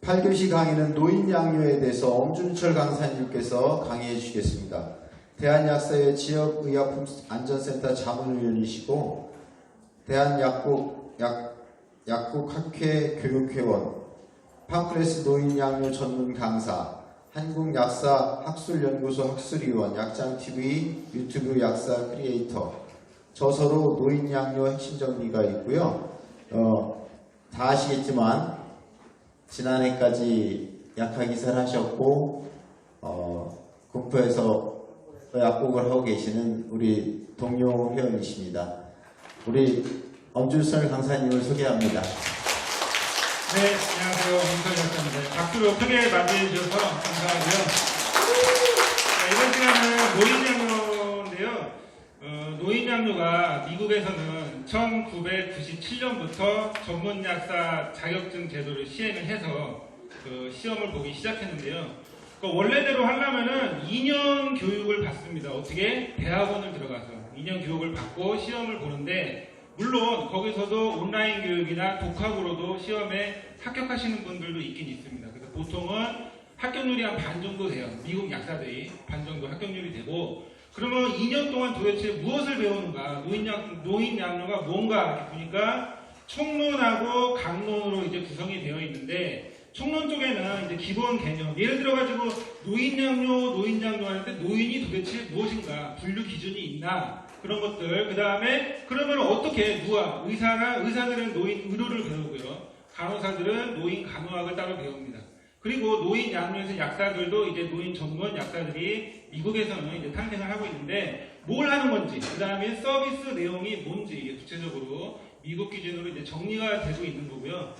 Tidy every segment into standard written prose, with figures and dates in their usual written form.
8교시 강의는 노인 양료에 대해서 엄준철 강사님께서 강의해 주시겠습니다. 대한약사회 지역의약품안전센터 자문위원이시고 대한약국학회 교육회원, 팜클레스 노인 양료 전문 강사, 한국약사학술연구소 학술위원, 약장TV 유튜브 약사 크리에이터, 저서로 노인 양료 핵심 정리가 있고요. 다 아시겠지만 지난해까지 약학이사를 하셨고 국토에서 약국을 하고 계시는 우리 동료 회원이십니다. 우리 엄준철 강사님을 소개합니다. 네, 안녕하세요. 엄준철 강사입니다. 박수로 크게 맞이해주셔서 감사하고요. 이번 시간은 노인 양료인데요. 노인 양료가 미국에서는 1997년부터 전문 약사 자격증 제도를 시행을 해서 시험을 보기 시작했는데요. 원래대로 하려면은 2년 교육을 받습니다. 어떻게? 대학원을 들어가서 2년 교육을 받고 시험을 보는데, 물론 거기서도 온라인 교육이나 독학으로도 시험에 합격하시는 분들도 있긴 있습니다. 그래서 보통은 합격률이 한 반 정도 돼요. 미국 약사들이 반 정도 합격률이 되고, 그러면 2년 동안 도대체 무엇을 배우는가? 노인 양료가 뭔가 이렇게 보니까 총론하고 강론으로 이제 구성이 되어 있는데, 총론 쪽에는 이제 기본 개념, 예를 들어가지고 노인 양료 할 때 노인이 도대체 무엇인가? 분류 기준이 있나? 그런 것들. 그 다음에 그러면 어떻게 의사들은 노인 의료를 배우고요. 간호사들은 노인 간호학을 따로 배웁니다. 그리고 노인 양료에서 약사들도 이제 노인 전문 약사들이 미국에서는 이제 탄생을 하고 있는데, 뭘 하는 건지, 그 다음에 서비스 내용이 뭔지 이게 구체적으로 미국 기준으로 이제 정리가 되고 있는 거고요.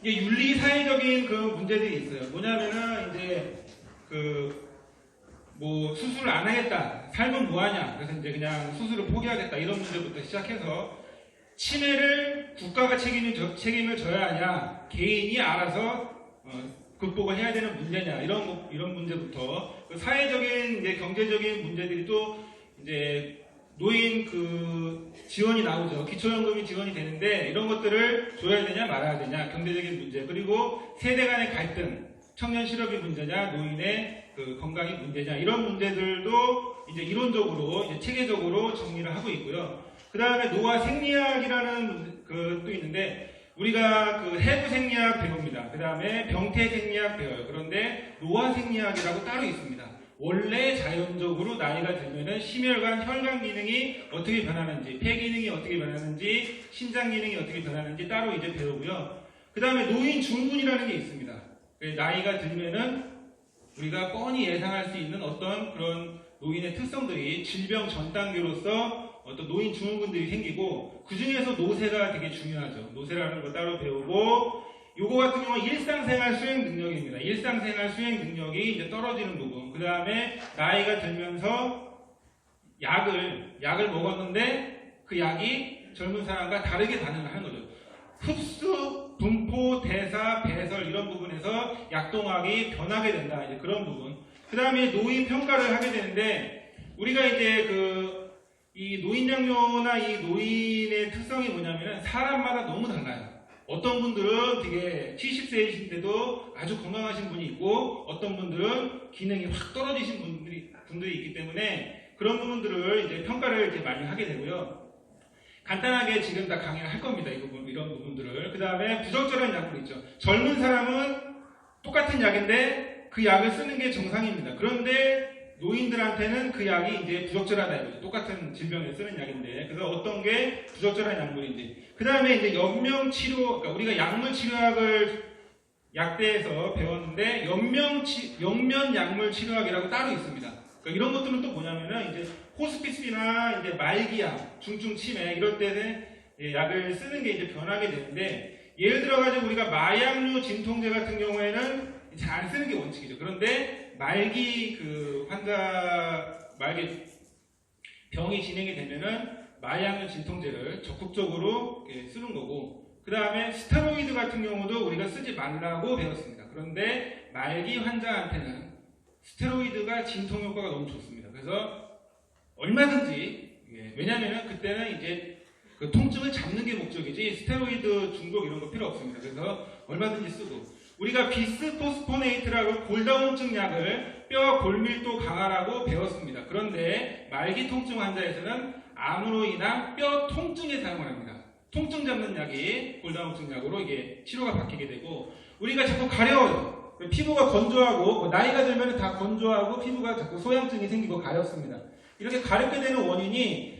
이게 윤리 사회적인 그 문제들이 있어요. 뭐냐면은 이제 수술을 안 하겠다, 살면 뭐하냐, 그래서 이제 그냥 수술을 포기하겠다, 이런 문제부터 시작해서 치매를 국가가 책임을 져야 하냐, 개인이 알아서 극복을 해야 되는 문제냐, 이런 문제부터 사회적인 이제 경제적인 문제들이 또 이제 노인 지원이 나오죠. 기초연금이 지원이 되는데 이런 것들을 줘야 되냐 말아야 되냐, 경제적인 문제, 그리고 세대 간의 갈등, 청년 실업이 문제냐, 노인의 건강이 문제냐, 이런 문제들도 이제 이론적으로 이제 체계적으로 정리를 하고 있고요. 그 다음에 노화 생리학이라는 또 있는데, 우리가 해부 생리학 배웁니다. 그 다음에 병태 생리학 배워요. 그런데 노화 생리학이라고 따로 있습니다. 원래 자연적으로 나이가 들면은 심혈관, 혈관 기능이 어떻게 변하는지, 폐 기능이 어떻게 변하는지, 신장 기능이 어떻게 변하는지 따로 이제 배우고요. 그 다음에 노인 중군이라는 게 있습니다. 나이가 들면은 우리가 뻔히 예상할 수 있는 어떤 그런 노인의 특성들이 질병 전 단계로서 어떤 노인 증후군들이 생기고, 그 중에서 노쇠가 되게 중요하죠. 노쇠라는 거 따로 배우고, 요거 같은 경우는 일상생활 수행 능력입니다. 일상생활 수행 능력이 이제 떨어지는 부분. 그 다음에 나이가 들면서 약을 먹었는데 그 약이 젊은 사람과 다르게 반응을 하는 거죠. 흡수, 분포, 대사, 배설 이런 부분에서 약동학이 변하게 된다. 이제 그런 부분. 그 다음에 노인 평가를 하게 되는데, 우리가 이제 이 노인 양료나 이 노인의 특성이 뭐냐면은 사람마다 너무 달라요. 어떤 분들은 되게 70세이신데도 아주 건강하신 분이 있고, 어떤 분들은 기능이 확 떨어지신 분들이 있기 때문에 그런 부분들을 이제 평가를 이제 많이 하게 되고요. 간단하게 지금 다 강의를 할 겁니다. 이런 부분들을. 그 다음에 부적절한 약물 있죠. 젊은 사람은 똑같은 약인데 그 약을 쓰는 게 정상입니다. 그런데 노인들한테는 그 약이 이제 부적절하다 이거죠. 똑같은 질병에 쓰는 약인데, 그래서 어떤 게 부적절한 약물인지. 그 다음에 이제 연명치료, 그러니까 우리가 약물 치료학을 약대에서 배웠는데 연면 약물 치료학이라고 따로 있습니다. 그러니까 이런 것들은 또 뭐냐면은 이제 호스피스나 이제 말기약, 중증 치매 이럴 때는 약을 쓰는 게 이제 변하게 되는데, 예를 들어가지고 우리가 마약류 진통제 같은 경우에는 잘 안 쓰는 게 원칙이죠. 그런데 말기 말기 병이 진행이 되면은 마약류 진통제를 적극적으로 쓰는 거고, 그 다음에 스테로이드 같은 경우도 우리가 쓰지 말라고 배웠습니다. 그런데 말기 환자한테는 스테로이드가 진통 효과가 너무 좋습니다. 그래서 얼마든지, 왜냐면은 그때는 이제 통증을 잡는 게 목적이지 스테로이드 중독 이런 거 필요 없습니다. 그래서 얼마든지 쓰고, 우리가 비스포스포네이트라고 골다공증 약을 뼈 골밀도 강화라고 배웠습니다. 그런데 말기 통증 환자에서는 암으로 인한 뼈 통증에 사용을 합니다. 통증 잡는 약이 골다공증 약으로 이게 치료가 바뀌게 되고, 우리가 자꾸 가려워요. 피부가 건조하고, 나이가 들면 다 건조하고 피부가 자꾸 소양증이 생기고 가렵습니다. 이렇게 가렵게 되는 원인이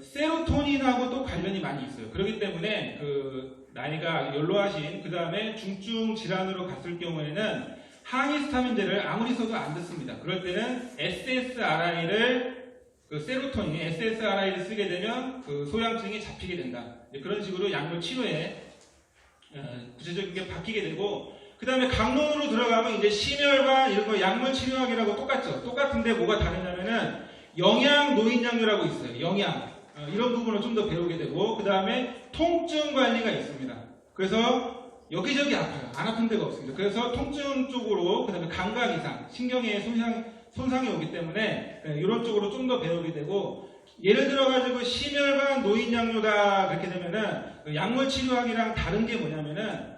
세로토닌하고 또 관련이 많이 있어요. 그렇기 때문에 나이가 연로하신, 그 다음에 중증 질환으로 갔을 경우에는 항히스타민제를 아무리 써도 안 듣습니다. 그럴 때는 SSRI를 세로토닌, SSRI를 쓰게 되면 소양증이 잡히게 된다. 그런 식으로 약물 치료에 구체적인 게 바뀌게 되고, 그 다음에 강론으로 들어가면 이제 심혈관 이런 거 약물 치료학이라고 똑같죠. 똑같은데 뭐가 다르냐면은 영양 노인약류라고 있어요. 영양 이런 부분을 좀 더 배우게 되고, 그 다음에 통증 관리가 있습니다. 그래서 여기저기 아파요. 안 아픈 데가 없습니다. 그래서 통증 쪽으로, 그 다음에 감각 이상, 신경의 손상이 오기 때문에 이런 쪽으로 좀 더 배우게 되고, 예를 들어가지고 심혈관 노인약류가 그렇게 되면은 약물 치료학이랑 다른 게 뭐냐면은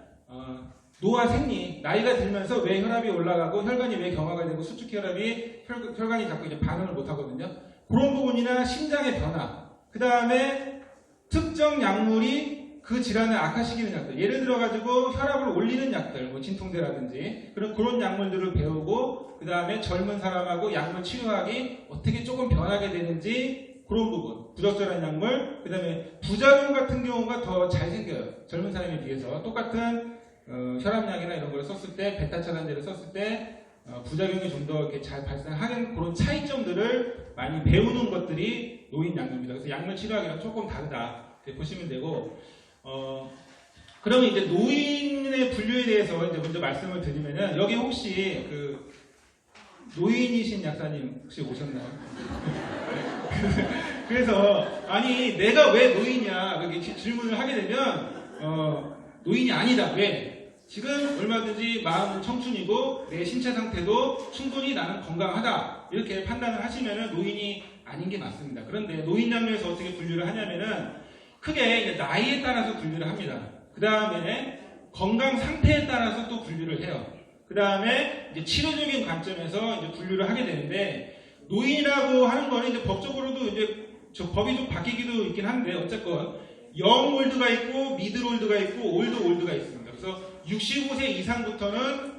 노화 생리, 나이가 들면서 왜 혈압이 올라가고 혈관이 왜 경화가 되고 수축혈압이 혈관이 자꾸 이제 반응을 못 하거든요. 그런 부분이나 심장의 변화, 그 다음에 특정 약물이 그 질환을 악화시키는 약들, 예를 들어가지고 혈압을 올리는 약들, 뭐 진통제라든지 그런 약물들을 배우고, 그 다음에 젊은 사람하고 약물 치료학이 어떻게 조금 변하게 되는지 그런 부분, 부적절한 약물, 그 다음에 부작용 같은 경우가 더 잘 생겨요. 젊은 사람에 비해서. 똑같은 혈압약이나 이런 걸 썼을 때, 베타차단제를 썼을 때 부작용이 좀 더 이렇게 잘 발생하는 그런 차이점들을 많이 배우는 것들이 노인 약물입니다. 그래서 약물 치료학이랑 조금 다르다 이렇게 보시면 되고, 그러면 이제 노인의 분류에 대해서 이제 먼저 말씀을 드리면은, 여기 혹시 노인이신 약사님 혹시 오셨나요? 그래서 아니 내가 왜 노인이야 그렇게 질문을 하게 되면 노인이 아니다. 왜? 지금 얼마든지 마음은 청춘이고 내 신체 상태도 충분히 나는 건강하다 이렇게 판단을 하시면은 노인이 아닌 게 맞습니다. 그런데 노인 약류에서 어떻게 분류를 하냐면은 크게 이제 나이에 따라서 분류를 합니다. 그 다음에 건강 상태에 따라서 또 분류를 해요. 그 다음에 이제 치료적인 관점에서 이제 분류를 하게 되는데, 노인이라고 하는 거는 이제 법적으로도 이제 법이 좀 바뀌기도 있긴 한데, 어쨌건 영 올드가 있고 미들 올드가 있고 올드 올드가 있습니다. 그래서 65세 이상부터는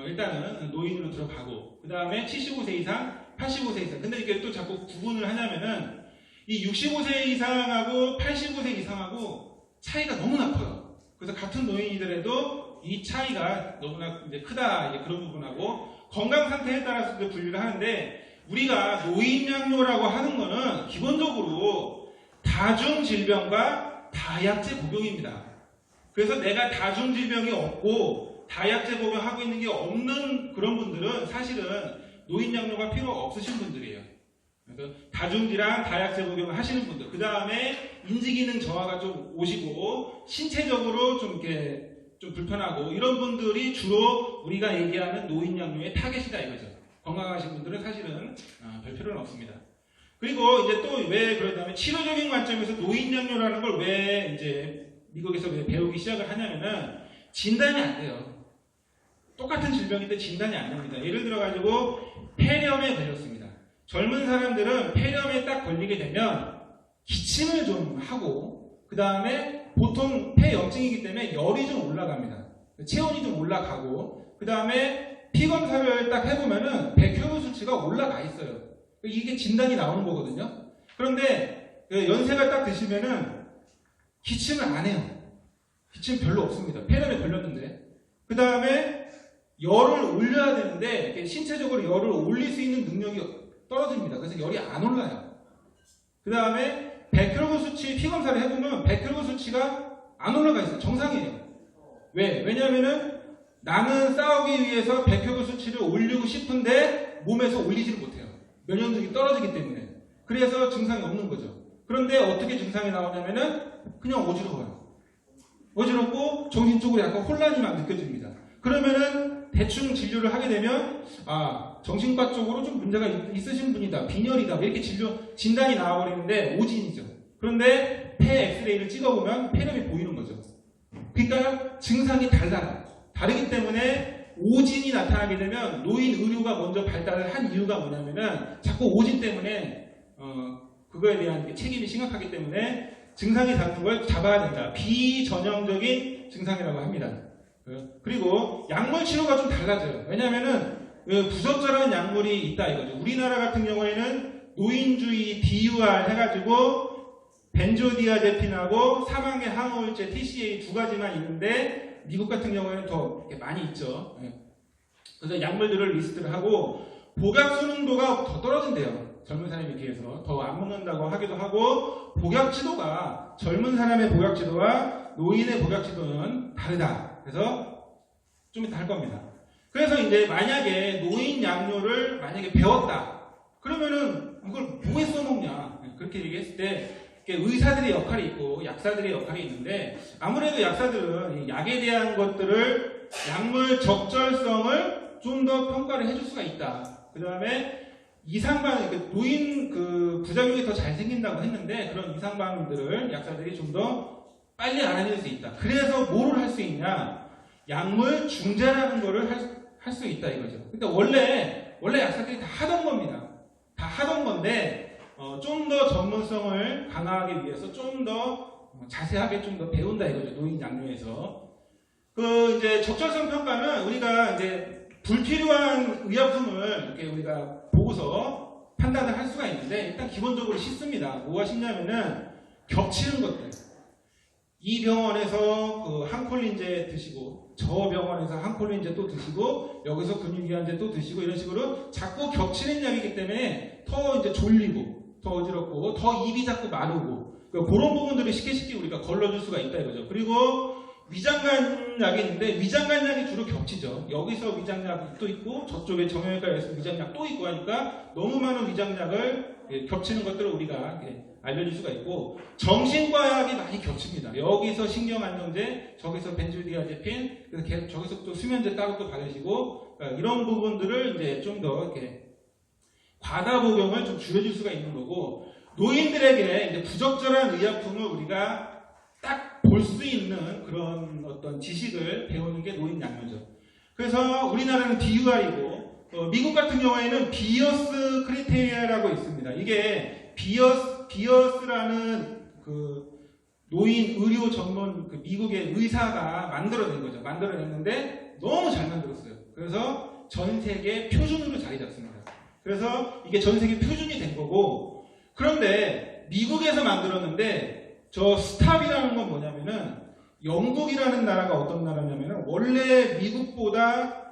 일단은 노인으로 들어가고, 그 다음에 75세 이상, 85세 이상. 근데 이게 또 자꾸 구분을 하냐면은 이 65세 이상하고 85세 이상하고 차이가 너무나 커요. 그래서 같은 노인이더라도 이 차이가 너무나 이제 크다, 이제 그런 부분하고, 건강 상태에 따라서 분류를 하는데, 우리가 노인약류라고 하는 거는 기본적으로 다중질병과 다약제 복용입니다. 그래서 내가 다중질병이 없고 다약제 복용하고 있는 게 없는 그런 분들은 사실은 노인약류가 필요 없으신 분들이에요. 그래서 다중질환, 다약제 복용을 하시는 분들, 그 다음에 인지기능 저하가 좀 오시고 신체적으로 좀 이렇게 좀 불편하고 이런 분들이 주로 우리가 얘기하는 노인약류의 타겟이다 이거죠. 건강하신 분들은 사실은 별 필요는 없습니다. 그리고 이제 또 왜 그러냐면, 치료적인 관점에서 노인약류라는 걸 왜 이제 미국에서 왜 배우기 시작을 하냐면은 진단이 안 돼요. 똑같은 질병인데 진단이 안 됩니다. 예를 들어가지고 폐렴에 걸렸습니다. 젊은 사람들은 폐렴에 딱 걸리게 되면 기침을 좀 하고, 그 다음에 보통 폐염증이기 때문에 열이 좀 올라갑니다. 체온이 좀 올라가고, 그 다음에 피검사를 딱 해보면은 백혈구 수치가 올라가 있어요. 이게 진단이 나오는 거거든요. 그런데 연세가 딱 드시면은 기침을 안 해요. 기침 별로 없습니다. 폐렴에 걸렸는데. 그 다음에 열을 올려야 되는데 신체적으로 열을 올릴 수 있는 능력이 떨어집니다. 그래서 열이 안 올라요. 그 다음에 백혈구 수치 피검사를 해보면 백혈구 수치가 안 올라가 있어요. 정상이에요. 왜? 왜냐면은 나는 싸우기 위해서 백혈구 수치를 올리고 싶은데 몸에서 올리지를 못해요. 면역력이 떨어지기 때문에. 그래서 증상이 없는 거죠. 그런데 어떻게 증상이 나오냐면은 그냥 어지러워요. 어지럽고 정신적으로 약간 혼란이 막 느껴집니다. 그러면은 대충 진료를 하게 되면 정신과 쪽으로 좀 문제가 있으신 분이다, 빈혈이다 이렇게 진단이 나와버리는데 오진이죠. 그런데 폐 엑스레이를 찍어보면 폐렴이 보이는 거죠. 그러니까 증상이 달라요. 다르기 때문에 오진이 나타나게 되면 노인 의료가 먼저 발달을 한 이유가 뭐냐면은 자꾸 오진 때문에 그거에 대한 책임이 심각하기 때문에 증상이 닿는 걸 잡아야 된다. 비전형적인 증상이라고 합니다. 그리고 약물 치료가 좀 달라져요. 왜냐하면은 부적절한 약물이 있다 이거죠. 우리나라 같은 경우에는 노인주의 DUR 해가지고 벤조디아제핀하고 사망의 항우울제 TCA 두 가지만 있는데 미국 같은 경우에는 더 많이 있죠. 그래서 약물들을 리스트를 하고 복약 순응도가 더 떨어진대요. 젊은 사람에 비해서 더 안 먹는다고 하기도 하고 복약 지도가 젊은 사람의 복약 지도와 노인의 복약 지도는 다르다. 그래서 좀 이따 할 겁니다. 그래서 이제 만약에 노인 약료를 만약에 배웠다. 그러면은 이걸 뭐에 써먹냐. 그렇게 얘기했을 때 의사들의 역할이 있고 약사들의 역할이 있는데 아무래도 약사들은 약에 대한 것들을 약물 적절성을 좀 더 평가를 해줄 수가 있다. 그 다음에 이상반응, 노인 부작용이 더 잘 생긴다고 했는데 그런 이상반응들을 약사들이 좀 더 빨리 알아낼 수 있다. 그래서 뭐를 할 수 있냐? 약물 중재라는 거를 할 수 있다 이거죠. 근데 원래 약사들이 다 하던 겁니다. 다 하던 건데 좀 더 전문성을 강화하기 위해서 좀 더 자세하게 좀 더 배운다 이거죠. 노인 약료에서. 이제 적절성 평가는 우리가 이제 불필요한 의약품을 이렇게 우리가 보고서 판단을 할 수가 있는데 일단 기본적으로 쉽습니다. 뭐가 쉽냐면은 겹치는 것들. 이 병원에서 항콜린제 드시고 저 병원에서 항콜린제 또 드시고 여기서 근육이완제 또 드시고 이런 식으로 자꾸 겹치는 약이기 때문에 더 이제 졸리고 더 어지럽고 더 입이 자꾸 마르고 그런 부분들을 쉽게 우리가 걸러줄 수가 있다 이거죠. 그리고 위장관약이 있는데 위장관약이 주로 겹치죠. 여기서 위장약이 또 있고 저쪽에 정형외과에서 위장약 또 있고 하니까 너무 많은 위장약을 겹치는 것들을 우리가 알려줄 수가 있고 정신과약이 많이 겹칩니다. 여기서 신경안정제, 저기서 벤조디아제핀, 그래서 저기서 또 수면제 따로 또 받으시고 이런 부분들을 이제 좀 더 이렇게 과다 복용을 좀 줄여줄 수가 있는 거고 노인들에게 이제 부적절한 의약품을 우리가 딱 볼 수 있는 그런 어떤 지식을 배우는 게 노인 약료죠. 그래서 우리나라는 DUR이고 미국 같은 경우에는 비어스 크리테리아라고 있습니다. 이게 비어스라는 노인 의료 전문 미국의 의사가 만들어낸 거죠. 만들어냈는데 너무 잘 만들었어요. 그래서 전 세계 표준으로 자리 잡습니다. 그래서 이게 전 세계 표준이 된 거고 그런데 미국에서 만들었는데 저 스탑이라는 건 뭐냐면은 영국이라는 나라가 어떤 나라냐면은 원래 미국보다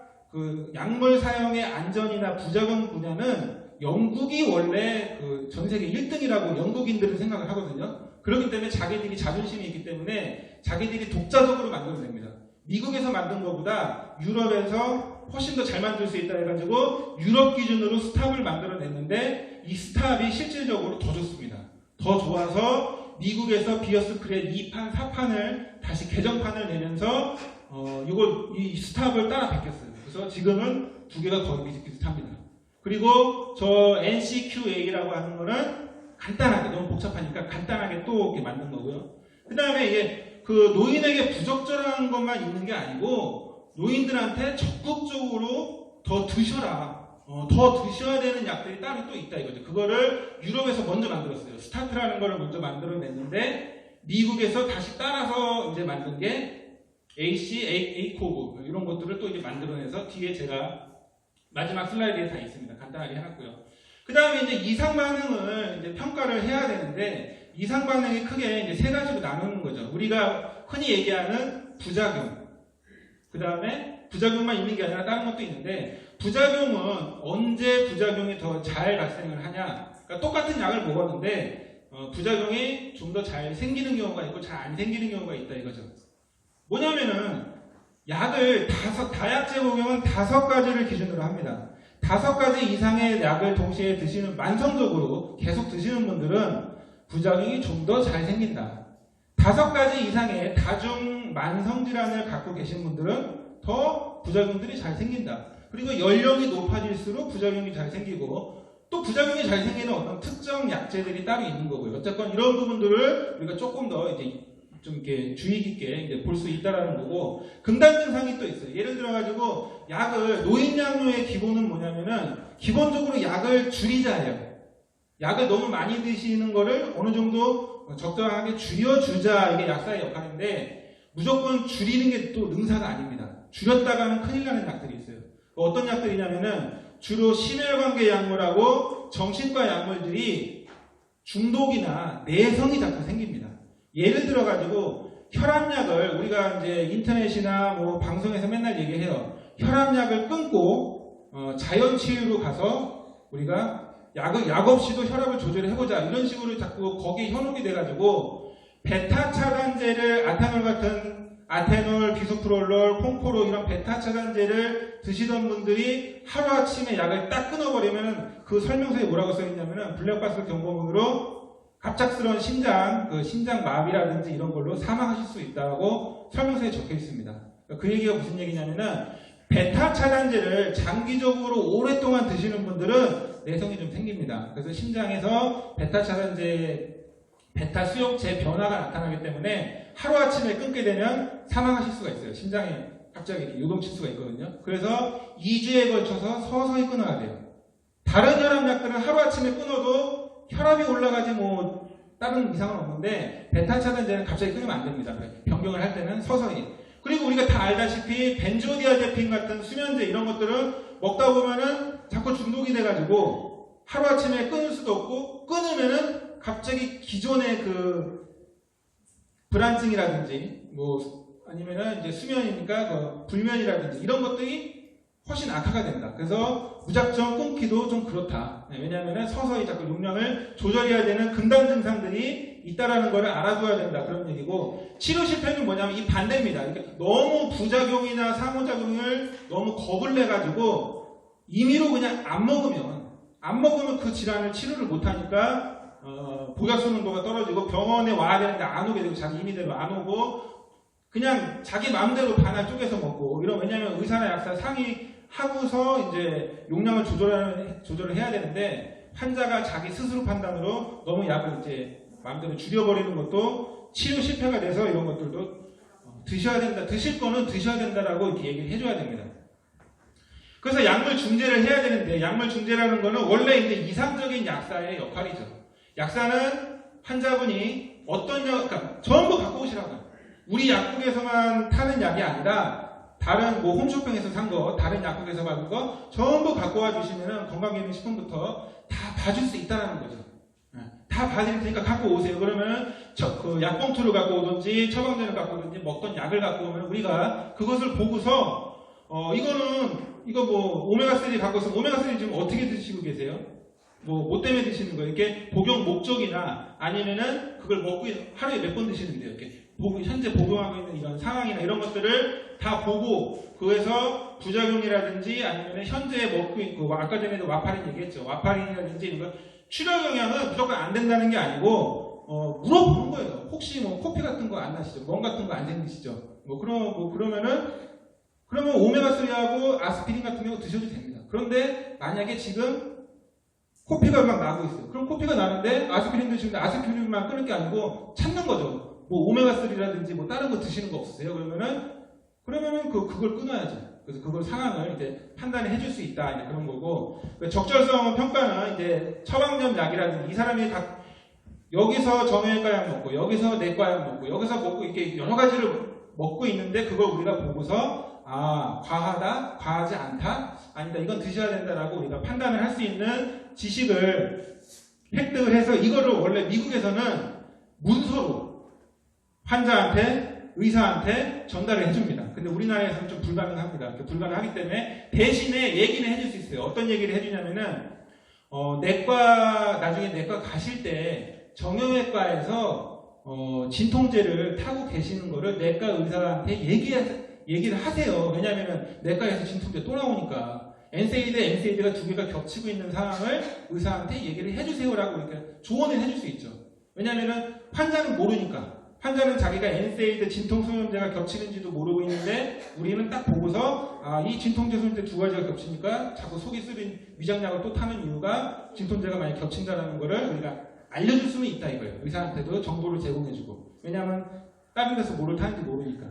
약물 사용의 안전이나 부작용 분야는 영국이 원래 전 세계 1등이라고 영국인들은 생각을 하거든요. 그렇기 때문에 자기들이 자존심이 있기 때문에 자기들이 독자적으로 만들어냅니다. 미국에서 만든 것보다 유럽에서 훨씬 더 잘 만들 수 있다 해가지고 유럽 기준으로 스탑을 만들어냈는데 이 스탑이 실질적으로 더 좋습니다. 더 좋아서 미국에서 비어스 크렛 2판, 4판을 다시 개정판을 내면서 이 스탑을 따라 베꼈어요. 그래서 지금은 두 개가 거의 비슷비슷합니다. 그리고 저 NCQA라고 하는 거는 간단하게, 너무 복잡하니까 간단하게 또 이렇게 만든 거고요. 그 다음에 이게 노인에게 부적절한 것만 있는 게 아니고 노인들한테 적극적으로 더 드셔라. 더 드셔야 되는 약들이 따로 또 있다 이거죠. 그거를 유럽에서 먼저 만들었어요. 스타트라는 거를 먼저 만들어냈는데 미국에서 다시 따라서 이제 만든 게 ACOV 이런 것들을 또 이제 만들어내서 뒤에 제가 마지막 슬라이드에 다 있습니다. 간단하게 해놨고요. 그 다음에 이제 이상 반응을 이제 평가를 해야 되는데 이상 반응이 크게 이제 세 가지로 나누는 거죠. 우리가 흔히 얘기하는 부작용. 그 다음에 부작용만 있는 게 아니라 다른 것도 있는데 부작용은 언제 부작용이 더 잘 발생을 하냐? 그러니까 똑같은 약을 먹었는데 부작용이 좀 더 잘 생기는 경우가 있고 잘 안 생기는 경우가 있다 이거죠. 뭐냐면은 약을 다약제 복용은 5가지를 기준으로 합니다. 5가지 이상의 약을 동시에 드시는 만성적으로 계속 드시는 분들은 부작용이 좀 더 잘 생긴다. 5가지 이상의 다중 만성질환을 갖고 계신 분들은 더 부작용들이 잘 생긴다. 그리고 연령이 높아질수록 부작용이 잘 생기고 또 부작용이 잘 생기는 어떤 특정 약제들이 따로 있는 거고요. 어쨌건 이런 부분들을 우리가 조금 더 이제 좀 이렇게 주의 깊게 이제 볼 수 있다라는 거고, 금단 증상이 또 있어요. 예를 들어가지고 약을, 노인약료의 기본은 뭐냐면은 기본적으로 약을 줄이자예요. 약을 너무 많이 드시는 거를 어느 정도 적당하게 줄여주자, 이게 약사의 역할인데, 무조건 줄이는 게 또 능사가 아닙니다. 줄였다가는 큰일 나는 약들이 있어요. 어떤 약들이냐면은 주로 심혈관계 약물하고 정신과 약물들이 중독이나 내성이 자꾸 생깁니다. 예를 들어가지고 혈압약을, 우리가 이제 인터넷이나 뭐 방송에서 맨날 얘기해요. 혈압약을 끊고 자연치유로 가서 우리가 약 없이도 혈압을 조절해보자, 이런 식으로 자꾸 거기에 현혹이 돼가지고 베타 차단제를, 아타놀 같은 아테놀, 비소프롤롤, 콩포로 이런 베타 차단제를 드시던 분들이 하루아침에 약을 딱 끊어버리면 그 설명서에 뭐라고 써있냐면은 블랙박스 경고문으로 갑작스러운 심장 마비라든지 이런 걸로 사망하실 수 있다고 설명서에 적혀 있습니다. 그 얘기가 무슨 얘기냐면은 베타 차단제를 장기적으로 오랫동안 드시는 분들은 내성이 좀 생깁니다. 그래서 심장에서 베타 차단제, 베타 수용체 변화가 나타나기 때문에 하루아침에 끊게 되면 사망하실 수가 있어요. 심장에 갑자기 이렇게 요동칠 수가 있거든요. 그래서 2주에 걸쳐서 서서히 끊어야 돼요. 다른 혈압약들은 하루아침에 끊어도 혈압이 올라가지 뭐 다른 이상은 없는데, 베타 차단제는 갑자기 끊으면 안 됩니다. 변경을 할 때는 서서히. 그리고 우리가 다 알다시피 벤조디아제핀 같은 수면제 이런 것들은 먹다 보면은 자꾸 중독이 돼가지고 하루아침에 끊을 수도 없고, 끊으면은 갑자기 기존의 그 불안증이라든지 뭐 아니면은 이제 수면이니까 그 불면이라든지 이런 것들이 훨씬 악화가 된다. 그래서 무작정 끊기도 좀 그렇다. 왜냐하면 서서히 자꾸 용량을 조절해야 되는 금단 증상들이 있다라는 걸 알아둬야 된다, 그런 얘기고, 치료 실패는 뭐냐면 이 반대입니다. 그러니까 너무 부작용이나 상호작용을 너무 겁을 내가지고 임의로 그냥 안 먹으면 그 질환을 치료를 못하니까 복약수 농도가 떨어지고 병원에 와야 되는데 안 오게 되고, 자기 임의대로 안 오고 그냥 자기 마음대로 반알 쪼개서 먹고 이런, 왜냐하면 의사나 약사 상의하고서 이제 용량을 조절을 해야 되는데, 환자가 자기 스스로 판단으로 너무 약을 이제 마음대로 줄여버리는 것도 치료 실패가 돼서 이런 것들도 드셔야 된다, 드실 거는 드셔야 된다라고 이렇게 얘기를 해줘야 됩니다. 그래서 약물 중재를 해야 되는데, 약물 중재라는 거는 원래 이제 이상적인 약사의 역할이죠. 약사는 환자분이 어떤 약, 그러니까 전부 갖고 오시라고요. 우리 약국에서만 타는 약이 아니라 다른 뭐 홈쇼핑에서 산 거, 다른 약국에서 받은 거 전부 갖고 와 주시면은 건강기능식품부터 다 봐줄 수 있다는 거죠. 다 봐드릴 테니까 갖고 오세요. 그러면은 그 약봉투를 갖고 오든지 처방전을 갖고 오든지 먹던 약을 갖고 오면 우리가 그것을 보고서 이거 뭐 오메가3 갖고 있으면 오메가3 지금 어떻게 드시고 계세요? 뭐 때문에 드시는 거예요? 이렇게 복용 목적이나 아니면은 그걸 먹고 하루에 몇 번 드시는데요? 이렇게 현재 복용하고 있는 이런 상황이나 이런 것들을 다 보고, 그에서 부작용이라든지 아니면 현재 먹고 있고, 아까 전에도 와파린 얘기했죠. 와파린이라든지 이런 거 출혈 영향은 무조건 안 된다는 게 아니고 물어보는 거예요. 혹시 뭐 코피 같은 거 안 나시죠? 멍 같은 거 안 생기시죠? 그러면 오메가3하고 아스피린 같은 경우 드셔도 됩니다. 그런데 만약에 지금 코피가 막 나고 있어요. 그럼 코피가 나는데 아스피린 드시는데 아스피린만 끊을 게 아니고 참는 거죠. 뭐 오메가3라든지 뭐 다른 거 드시는 거 없으세요? 그러면은 그걸 끊어야죠. 그래서 그걸 상황을 이제 판단을 해줄 수 있다, 이제 그런 거고, 적절성 평가는 이제 처방전 약이라든지 이 사람이 여기서 정형외과 약 먹고 여기서 내과 약 먹고 여기서 먹고 이렇게 여러 가지를 먹고 있는데, 그걸 우리가 보고서 과하다, 과하지 않다, 아니다, 이건 드셔야 된다라고 우리가 판단을 할 수 있는 지식을 획득을 해서, 이거를 원래 미국에서는 문서로 환자한테, 의사한테 전달을 해줍니다. 근데 우리나라에서는 좀 불가능합니다. 불가능하기 때문에 대신에 얘기는 해줄 수 있어요. 어떤 얘기를 해주냐면은 나중에 내과 가실 때 정형외과에서 진통제를 타고 계시는 거를 내과 의사한테 얘기를 하세요. 왜냐하면 내과에서 진통제 또 나오니까 NSAID가 두 개가 겹치고 있는 상황을 의사한테 얘기를 해주세요라고 이렇게 조언을 해줄 수 있죠. 왜냐하면 환자는 모르니까. 환자는 자기가 NSAID 진통 소염제가 겹치는지도 모르고 있는데, 우리는 딱 보고서 이 진통제 소염제 두 가지가 겹치니까 자꾸 속이 쓰린 위장약을 또 타는 이유가 진통제가 많이 겹친다는 거를 우리가 알려줄 수는 있다, 이거예요. 의사한테도 정보를 제공해주고. 왜냐하면 다른 데서 뭐를 타는지 모르니까.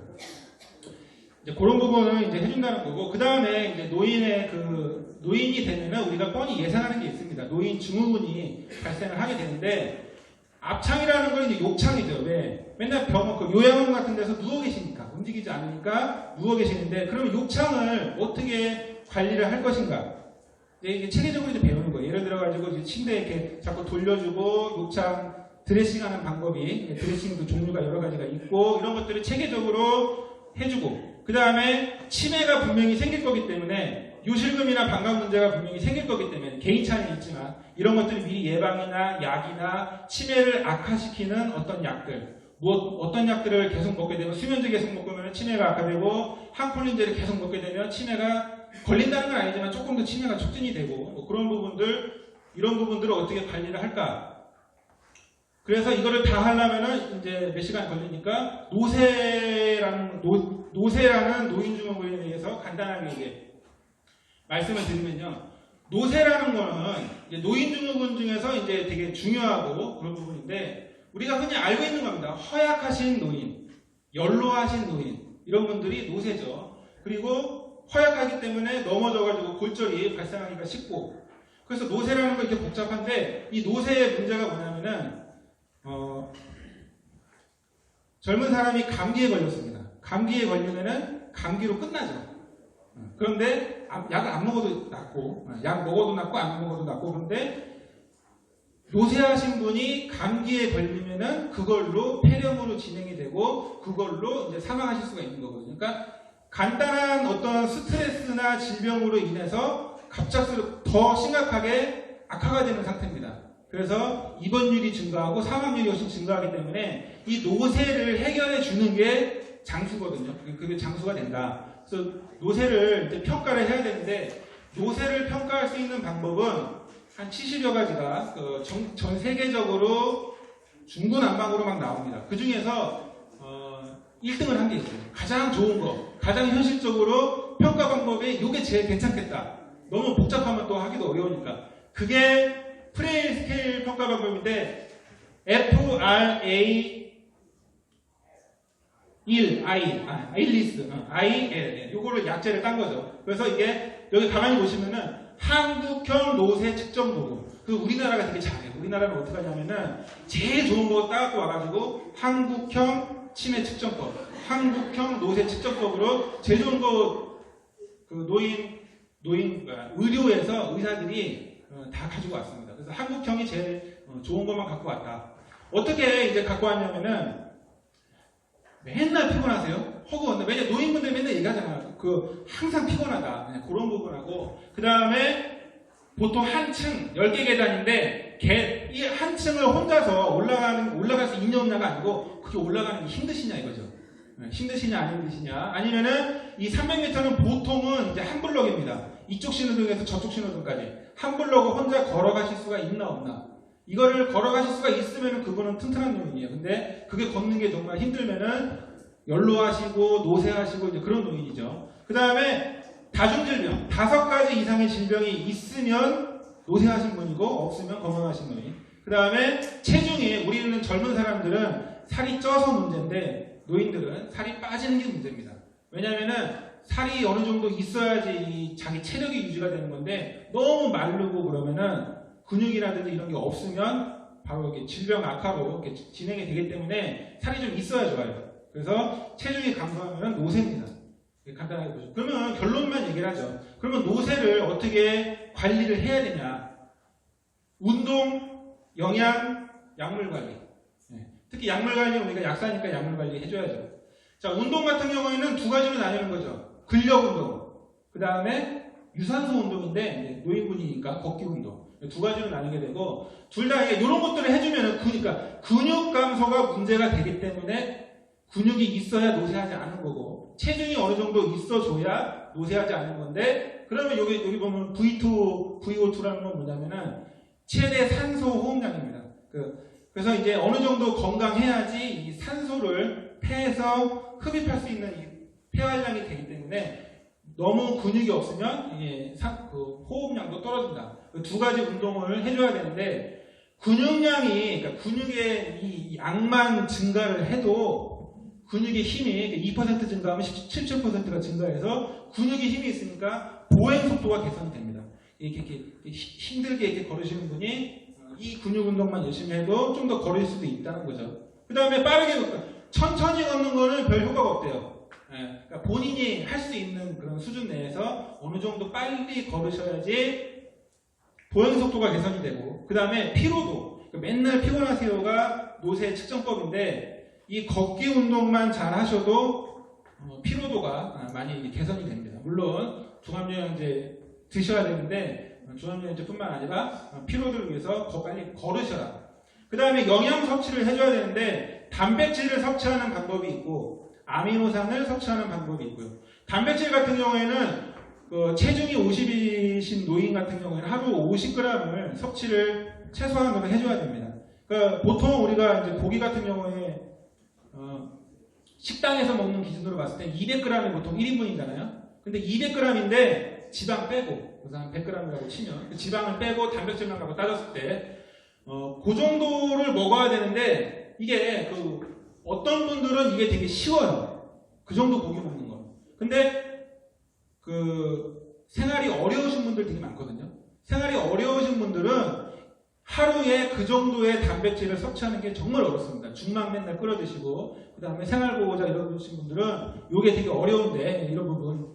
이제 그런 부분을 이제 해준다는 거고, 그 다음에 이제 노인이 되면은 우리가 뻔히 예상하는 게 있습니다. 노인 증후군이 발생을 하게 되는데, 앞창이라는 건 이제 욕창이죠. 왜? 맨날 병원, 요양원 같은 데서 누워 계시니까, 움직이지 않으니까 누워 계시는데, 그러면 욕창을 어떻게 관리를 할 것인가? 이게 체계적으로 이제 배우는 거예요. 예를 들어가지고 이제 침대에 이렇게 자꾸 돌려주고, 욕창 드레싱하는 방법이, 드레싱도 종류가 여러 가지가 있고, 이런 것들을 체계적으로 해주고, 그 다음에 치매가 분명히 생길 거기 때문에 요실금이나 방광 문제가 분명히 생길 거기 때문에 개인 차이는 있지만 이런 것들을 미리 예방이나 약이나 치매를 악화시키는 어떤 약들, 어떤 약들을 계속 먹게 되면 수면제 계속 먹으면 치매가 악화되고 항콜린제를 계속 먹게 되면 치매가 걸린다는 건 아니지만 조금 더 치매가 촉진이 되고 뭐 그런 부분들, 이런 부분들을 어떻게 관리를 할까? 그래서 이거를 다 하려면은 이제 몇 시간 걸리니까 노쇠라는 노인증후군에 대해서 간단하게 이제 말씀을 드리면요. 노쇠라는 거는 이제 노인증후군 중에서 이제 되게 중요하고 그런 부분인데 우리가 흔히 알고 있는 겁니다. 허약하신 노인, 연로하신 노인 이런 분들이 노쇠죠. 그리고 허약하기 때문에 넘어져가지고 골절이 발생하기가 쉽고 그래서 노쇠라는 건 이렇게 복잡한데 이 노쇠의 문제가 뭐냐면은 젊은 사람이 감기에 걸렸습니다. 감기에 걸리면은 감기로 끝나죠. 그런데 약을 안 먹어도 낫고, 약 먹어도 낫고 안 먹어도 낫고, 그런데 노쇠하신 분이 감기에 걸리면은 그걸로 폐렴으로 진행이 되고 그걸로 이제 사망하실 수가 있는 거거든요. 그러니까 간단한 어떤 스트레스나 질병으로 인해서 갑작스럽게 더 심각하게 악화가 되는 상태입니다. 그래서 입원율이 증가하고 사망률이 훨씬 증가하기 때문에 이 노쇠를 해결해 주는 게 장수거든요. 그게 장수가 된다. 그래서 노쇠를 이제 평가를 해야 되는데 노쇠를 평가할 수 있는 방법은 한 70여 가지가 전 세계적으로 중구난방으로 막 나옵니다. 그 중에서 1등을 한 게 있어요. 가장 좋은 거, 가장 현실적으로 평가 방법이 이게 제일 괜찮겠다. 너무 복잡하면 또 하기도 어려우니까. 그게 프레일 스케일 평가 방법인데 IL, 요거를 약제를 딴 거죠. 그래서 이게 여기 가만히 보시면은 한국형 노쇠 측정 도구. 그 우리나라가 되게 잘해요. 우리나라는 어떻게 하냐면은 제일 좋은 거 따갖고 와가지고 한국형 치매 측정법, 한국형 노쇠 측정법으로 제일 좋은 거 그 의료에서 의사들이 다 가지고 왔습니다. 그래서 한국형이 제일 좋은 것만 갖고 왔다. 어떻게 이제 갖고 왔냐면은 맨날 피곤하세요? 허구한다. 왜냐 노인분들 맨날 얘기하잖아요. 항상 피곤하다. 그런 부분하고 그 다음에 보통 한 층 10개 계단인데 이 한 층을 혼자서 올라갈 수 있냐 없냐가 아니고 그게 올라가는 게 힘드시냐 이거죠. 힘드시냐 안 힘드시냐 아니면은 이 300m는 보통은 이제 한 블럭입니다. 이쪽 신호등에서 저쪽 신호등까지 한 블럭을 혼자 걸어가실 수가 있나 없나 이거를 걸어가실 수가 있으면 그거는 튼튼한 노인이에요. 근데 그게 걷는 게 정말 힘들면은 연로하시고 노쇠하시고 이제 그런 노인이죠. 그 다음에 다중질병 5가지 이상의 질병이 있으면 노쇠하신 분이고 없으면 건강하신 노인. 그 다음에 체중이 우리는 젊은 사람들은 살이 쪄서 문제인데 노인들은 살이 빠지는 게 문제입니다. 왜냐면은 살이 어느 정도 있어야지 자기 체력이 유지가 되는 건데 너무 마르고 그러면은 근육이라든지 이런 게 없으면 바로 이렇게 질병 악화로 이렇게 진행이 되기 때문에 살이 좀 있어야 좋아요. 그래서 체중이 감소하면 노쇠입니다. 간단하게 보죠. 그러면 결론만 얘기를 하죠. 그러면 노쇠를 어떻게 관리를 해야 되냐? 운동, 영양, 약물 관리. 특히 약물 관리는 우리가 약사니까 약물 관리 해줘야죠. 자, 운동 같은 경우에는 2가지로 나뉘는 거죠. 근력 운동, 그 다음에 유산소 운동인데 노인분이니까 걷기 운동. 2가지로 나뉘게 되고 둘 다 이런 것들을 해주면은 그러니까 근육 감소가 문제가 되기 때문에 근육이 있어야 노쇠하지 않은 거고 체중이 어느 정도 있어줘야 노쇠하지 않은 건데 그러면 여기 보면 VO2라는 건 뭐냐면은 최대 산소 호흡량입니다. 그래서 이제 어느 정도 건강해야지 이 산소를 폐에서 흡입할 수 있는 이 폐활량이 되기 때문에 너무 근육이 없으면 이게 호흡량도 떨어진다. 2가지 운동을 해줘야 되는데 근육량이 그러니까 근육의 이 양만 증가를 해도 근육의 힘이 2% 증가하면 17%가 증가해서 근육의 힘이 있으니까 보행 속도가 개선이 됩니다. 이렇게 힘들게 이렇게 걸으시는 분이 이 근육 운동만 열심히 해도 좀 더 걸을 수도 있다는 거죠. 그 다음에 빠르게 걷다. 천천히 걷는 거는 별 효과가 없대요. 그러니까 본인이 할 수 있는 그런 수준 내에서 어느 정도 빨리 걸으셔야지 보행 속도가 개선이 되고, 그 다음에 피로도. 맨날 피곤하세요가 노쇠 측정법인데 이 걷기 운동만 잘 하셔도 피로도가 많이 개선이 됩니다. 물론 종합영양제 드셔야 되는데 종합영양제뿐만 아니라 피로도를 위해서 빨리 걸으셔라. 그 다음에 영양 섭취를 해줘야 되는데 단백질을 섭취하는 방법이 있고 아미노산을 섭취하는 방법이 있고요. 단백질 같은 경우에는 체중이 50이신 노인 같은 경우에는 하루 50g을 섭취를 최소한으로 해줘야 됩니다. 그러니까 보통 우리가 이제 고기 같은 경우에 식당에서 먹는 기준으로 봤을 때 200g이 보통 1인분이잖아요. 근데 200g인데 지방 빼고, 그래서 한 100g이라고 치면 그 지방을 빼고 단백질만 갖고 따졌을 때 그 정도를 먹어야 되는데 이게 어떤 분들은 이게 되게 쉬워요. 그 정도 고기 먹는 거. 근데 생활이 어려우신 분들 되게 많거든요. 생활이 어려우신 분들은 하루에 그 정도의 단백질을 섭취하는 게 정말 어렵습니다. 죽만 맨날 끓여 드시고, 그 다음에 생활보호자 이러신 분들은 이게 되게 어려운데 이런 부분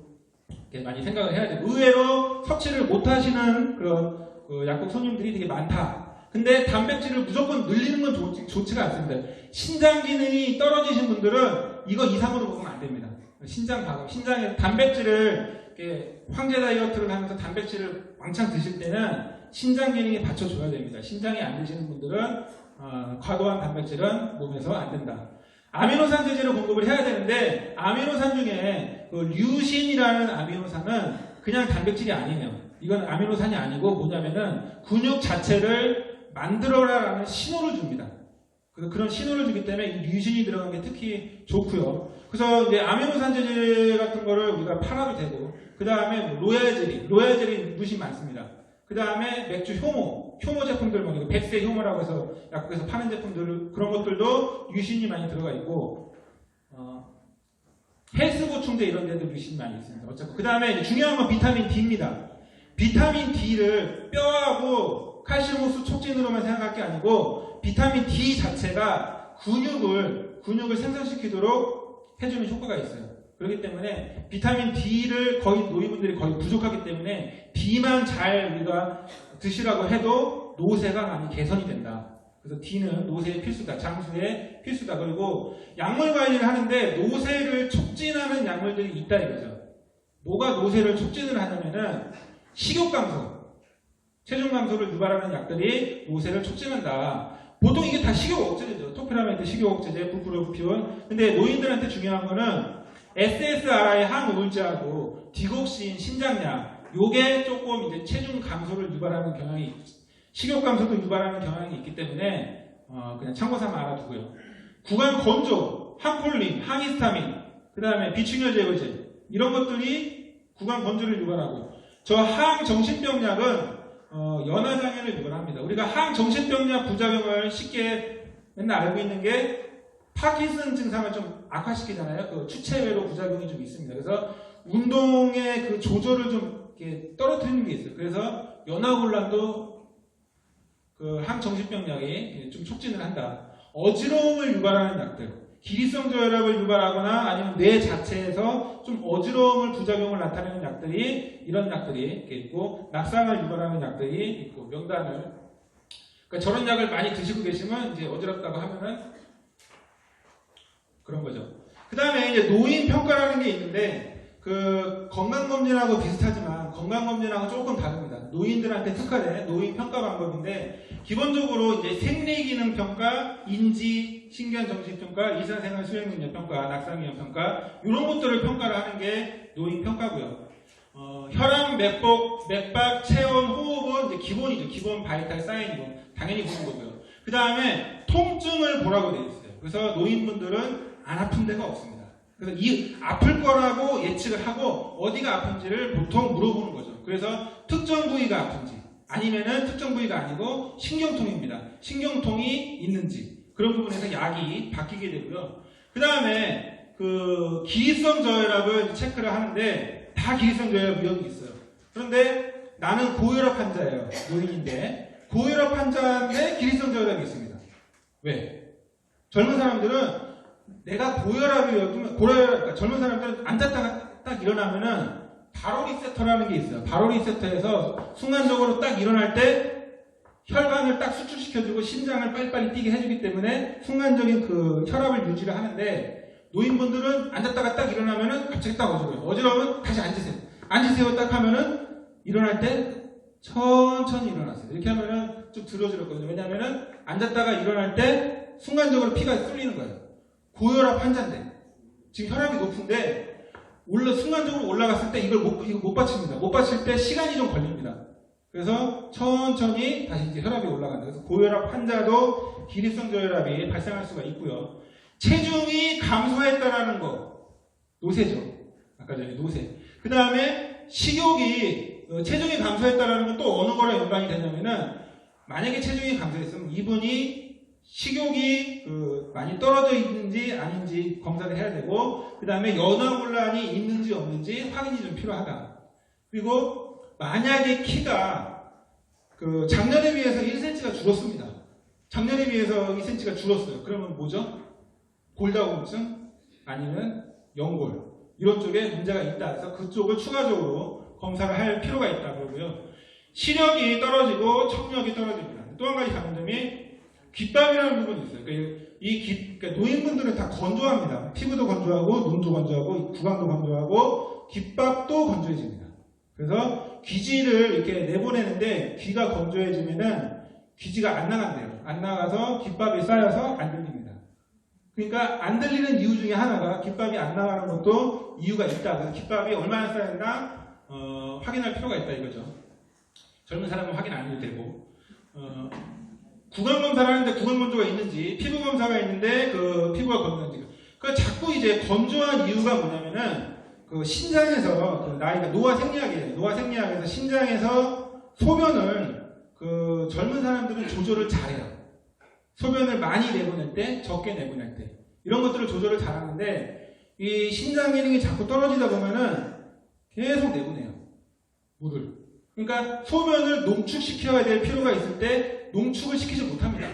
많이 생각을 해야 돼요. 의외로 섭취를 못 하시는 그런 약국 손님들이 되게 많다. 근데 단백질을 무조건 늘리는 건 좋지가 않습니다. 신장 기능이 떨어지신 분들은 이거 이상으로 먹으면 안 됩니다. 신장에 단백질을 황제 다이어트를 하면서 단백질을 왕창 드실 때는 신장 기능이 받쳐줘야 됩니다. 신장이 안 되시는 분들은 과도한 단백질은 몸에서 안 된다. 아미노산 제제를 공급을 해야 되는데 아미노산 중에 류신이라는 아미노산은 그냥 단백질이 아니에요. 이건 아미노산이 아니고 뭐냐면은 근육 자체를 만들어라라는 신호를 줍니다. 그래서 그런 신호를 주기 때문에 이 류신이 들어간 게 특히 좋고요. 그래서 이제 아미노산 제제 같은 거를 우리가 팔아도 되고, 그 다음에 로얄젤리 류신 많습니다. 그 다음에 맥주 효모 제품들, 백세 효모라고 해서 약국에서 파는 제품들, 그런 것들도 류신이 많이 들어가 있고, 헬스 보충제 이런 데도 류신이 많이 있습니다. 어차피. 그 다음에 중요한 건 비타민 D입니다. 비타민 D를 뼈하고 칼슘 흡수 촉진으로만 생각할 게 아니고, 비타민 D 자체가 근육을 생성시키도록 해주는 효과가 있어요. 그렇기 때문에 비타민 D를 노인분들이 거의 부족하기 때문에 D만 잘 우리가 드시라고 해도 노쇠가 많이 개선이 된다. 그래서 D는 노쇠의 필수다. 장수의 필수다. 그리고 약물 관리를 하는데 노쇠를 촉진하는 약물들이 있다 이거죠. 뭐가 노쇠를 촉진을 하냐면은 식욕 감소, 체중 감소를 유발하는 약들이 노쇠를 촉진한다. 보통 이게 다 식욕 억제제죠. 토피라멘트 식욕 억제제, 부프로피온. 근데 노인들한테 중요한 거는 SSRI 항우울제하고 디곡신 신장약, 요게 조금 이제 체중 감소를 유발하는 경향이, 식욕 감소도 유발하는 경향이 있기 때문에 그냥 참고 삼아 알아두고요. 구강 건조, 항콜린, 항히스타민, 그 다음에 비충혈 제거제, 이런 것들이 구강 건조를 유발하고, 저 항정신병약은 연화장애를 유발합니다. 우리가 항정신병약 부작용을 쉽게 맨날 알고 있는 게 파킨슨 증상을 좀 악화시키잖아요. 추체외로 부작용이 좀 있습니다. 그래서 운동의 그 조절을 좀 이렇게 떨어뜨리는 게 있어요. 그래서 연화곤란도 항정신병약이 좀 촉진을 한다. 어지러움을 유발하는 약들, 기리성 저혈압을 유발하거나 아니면 뇌 자체에서 좀 어지러움을 부작용을 나타내는 약들이, 이런 약들이 이렇게 있고, 낙상을 유발하는 약들이 있고, 명단을, 그러니까 저런 약을 많이 드시고 계시면 이제 어지럽다고 하면은 그런 거죠. 그 다음에 이제 노인 평가라는 게 있는데, 건강검진하고 비슷하지만 건강검진하고 조금 다릅니다. 노인들한테 특화된 노인 평가 방법인데, 기본적으로 이제 생리기능 평가, 인지, 신경정신평가, 일상생활 수행능력 평가, 낙상위험 평가, 이런 것들을 평가를 하는 게 노인 평가고요. 혈압, 맥박, 체온, 호흡은 이제 기본이죠. 기본 바이탈 사인이고 당연히 보는 거고요. 그 다음에 통증을 보라고 되어 있어요. 그래서 노인분들은 안 아픈 데가 없습니다. 그래서 이 아플 거라고 예측을 하고 어디가 아픈지를 보통 물어보는 거죠. 그래서 특정 부위가 아픈지, 아니면은 특정 부위가 아니고 신경통입니다. 신경통이 있는지, 그런 부분에서 약이 바뀌게 되고요. 그 다음에 그 기립성 저혈압을 체크를 하는데 다 기립성 저혈압 위험이 있어요. 그런데 나는 고혈압 환자예요. 노인인데 고혈압 환자인데 기립성 저혈압이 있습니다. 왜? 젊은 사람들은 내가 고혈압이었으면 그러니까 젊은 사람들은 앉았다가 딱 일어나면은 바로 리세터라는 게 있어요. 바로 리세터에서 순간적으로 딱 일어날 때 혈관을 딱 수축시켜주고 심장을 빨리빨리 뛰게 해주기 때문에 순간적인 그 혈압을 유지를 하는데 노인분들은 앉았다가 딱 일어나면은 갑자기 딱 어지러워요. 어지러우면 다시 앉으세요. 앉으세요 딱 하면은 일어날 때 천천히 일어나세요. 이렇게 하면은 좀 들어지거든요. 왜냐하면은 앉았다가 일어날 때 순간적으로 피가 쏠리는 거예요. 고혈압 환자인데 지금 혈압이 높은데 순간적으로 올라갔을 때 이거 못 받칩니다. 못 받칠 때 시간이 좀 걸립니다. 그래서 천천히 다시 이제 혈압이 올라간다. 그래서 고혈압 환자도 기립성 저혈압이 발생할 수가 있고요. 체중이 감소했다라는 거, 노쇠죠. 아까 전에 노쇠. 그 다음에 식욕이 체중이 감소했다라는 건 또 어느 거랑 연관이 되냐면은 만약에 체중이 감소했으면 이분이 식욕이 많이 떨어져 있는지 아닌지 검사를 해야 되고, 그 다음에 연화곤란이 있는지 없는지 확인이 좀 필요하다. 그리고 만약에 키가 작년에 비해서 1cm가 줄었습니다. 작년에 비해서 2cm가 줄었어요. 그러면 뭐죠? 골다공증 아니면 연골 이런 쪽에 문제가 있다. 그래서 그쪽을 추가적으로 검사를 할 필요가 있다 그러고요. 시력이 떨어지고 청력이 떨어집니다. 또 한 가지 다른 점이 귓밥이라는 부분이 있어요. 그러니까 노인분들은 다 건조합니다. 피부도 건조하고 눈도 건조하고 구강도 건조하고 귓밥도 건조해집니다. 그래서 귀지를 이렇게 내보내는데 귀가 건조해지면은 귀지가 안 나간대요. 안 나가서 귓밥이 쌓여서 안 들립니다. 그러니까 안 들리는 이유 중에 하나가 귓밥이 안 나가는 것도 이유가 있다. 그래서 귓밥이 얼마나 쌓였나 확인할 필요가 있다 이거죠. 젊은 사람은 확인 안 해도 되고 구강검사를 하는데 구강건조가 있는지 피부검사가 있는데 그 피부가 건조한지 자꾸 이제 건조한 이유가 뭐냐면은 신장에서 나이가 노화생리학이에요. 노화생리학에서 신장에서 소변을 젊은 사람들은 조절을 잘해요. 소변을 많이 내보낼 때, 적게 내보낼 때 이런 것들을 조절을 잘하는데 이 신장 기능이 자꾸 떨어지다 보면은 계속 내보내요. 물을. 그러니까 소변을 농축시켜야 될 필요가 있을 때 농축을 시키지 못합니다.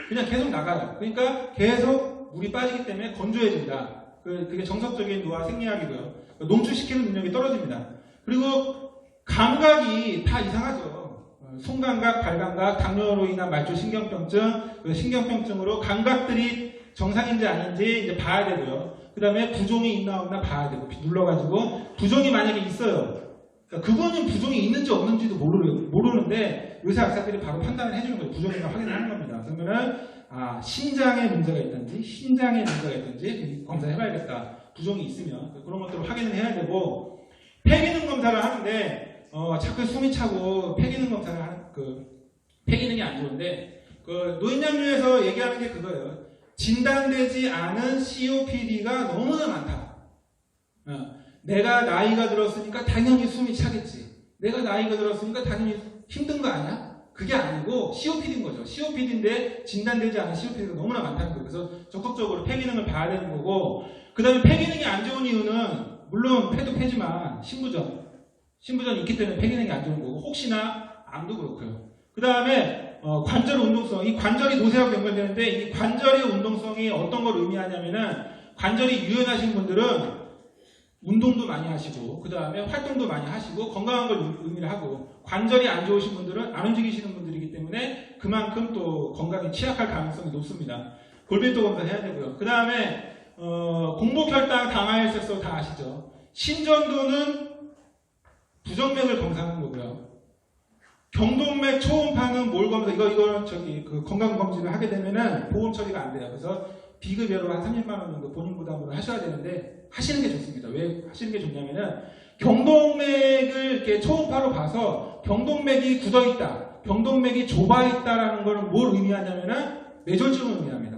그냥 계속 나가요. 그러니까 계속 물이 빠지기 때문에 건조해진다. 그게 정석적인 노화 생리학이고요. 농축시키는 능력이 떨어집니다. 그리고 감각이 다 이상하죠. 손감각, 발감각, 당뇨로 인한 말초 신경병증, 신경병증으로 감각들이 정상인지 아닌지 이제 봐야 되고요. 그 다음에 부종이 있나 없나 봐야 되고 눌러가지고 부종이 만약에 있어요. 그러니까 그거는 부종이 있는지 없는지도 모르는데 의사 의사들이 바로 판단을 해주는 거예요. 부종인가 확인을 하는 겁니다. 그러면은 신장에 문제가 있든지 신장에 문제가 있든지 검사해봐야겠다. 부종이 있으면 그런 것들을 확인을 해야 되고 폐기능 검사를 하는데 자꾸 숨이 차고 폐기능 검사를 하는 폐기능이 안 좋은데 노인양료에서 얘기하는 게 그거예요. 진단되지 않은 COPD가 너무나 많다. 내가 나이가 들었으니까 당연히 숨이 차겠지. 내가 나이가 들었으니까 당연히 힘든 거 아니야? 그게 아니고 COPD인 거죠. COPD인데 진단되지 않은 COPD가 너무나 많다는 거예요. 그래서 적극적으로 폐기능을 봐야 되는 거고, 그 다음에 폐기능이 안 좋은 이유는 물론 폐도 폐지만 신부전이 있기 때문에 폐기능이 안 좋은 거고, 혹시나 암도 그렇고요. 그 다음에 관절 운동성, 이 관절이 노쇠하고 연결되는데 이 관절의 운동성이 어떤 걸 의미하냐면은 관절이 유연하신 분들은 운동도 많이 하시고 그 다음에 활동도 많이 하시고 건강한 걸 의미를 하고, 관절이 안 좋으신 분들은 안 움직이시는 분들이기 때문에 그만큼 또 건강에 취약할 가능성이 높습니다. 골밀도 검사해야 되고요. 그 다음에 공복혈당, 당화혈색소 다 아시죠? 심전도는 부정맥을 검사하는 거고요. 경동맥 초음파는 뭘 검사? 이거는 건강검진을 하게 되면은 보험 처리가 안 돼요. 그래서 비급여로 한 30만 원 정도 본인 부담으로 하셔야 되는데 하시는 게 좋습니다. 왜 하시는 게 좋냐면은 경동맥을 이렇게 초음파로 봐서 경동맥이 굳어 있다, 경동맥이 좁아 있다라는 거는 뭘 의미하냐면은 뇌졸중을 의미합니다.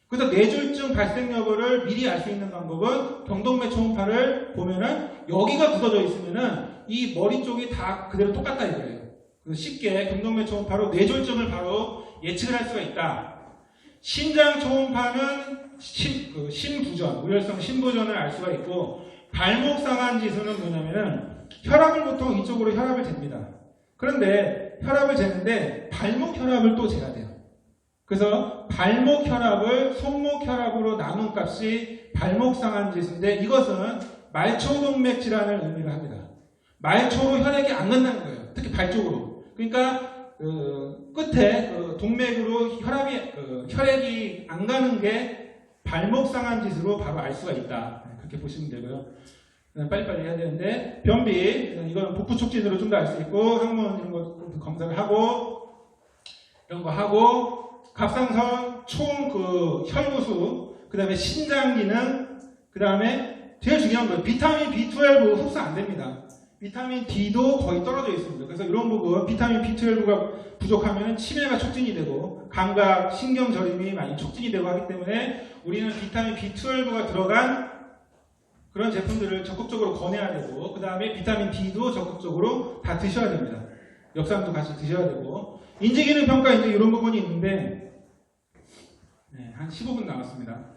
그래서 뇌졸중 발생 여부를 미리 알 수 있는 방법은 경동맥 초음파를 보면은 여기가 굳어져 있으면은 이 머리 쪽이 다 그대로 똑같다 이거예요. 그래서 쉽게 경동맥 초음파로 뇌졸중을 바로 예측을 할 수가 있다. 신장 초음파는 심부전, 우열성 심부전을 알 수가 있고, 발목 상한 지수는 뭐냐면은 혈압을 보통 이쪽으로 혈압을 잽니다. 그런데 혈압을 재는데 발목 혈압을 또 재야 돼요. 그래서 발목 혈압을 손목 혈압으로 나눈 값이 발목 상한 지수인데, 이것은 말초동맥 질환을 의미를 합니다. 말초로 혈액이 안 간다는 거예요. 특히 발 쪽으로. 그러니까 끝에 동맥으로 혈액이 안 가는 게 발목 상한 지수로 바로 알 수가 있다. 그렇게 보시면 되고요. 빨리빨리 해야 되는데, 변비, 이건 복부 촉진으로 좀 더 알 수 있고, 항문 이런 거 검사를 하고, 이런 거 하고, 갑상선, 총 혈구수, 그 다음에 신장 기능, 그 다음에 제일 중요한 거예요. 비타민 B12 흡수 안 됩니다. 비타민 D도 거의 떨어져 있습니다. 그래서 이런 부분, 비타민 B12가 부족하면 치매가 촉진이 되고, 감각, 신경 저림이 많이 촉진이 되고 하기 때문에 우리는 비타민 B12가 들어간 그런 제품들을 적극적으로 권해야 되고, 그 다음에 비타민 D도 적극적으로 다 드셔야 됩니다. 엽산도 같이 드셔야 되고, 인지기능 평가 이제 이런 부분이 있는데, 네, 한 15분 남았습니다.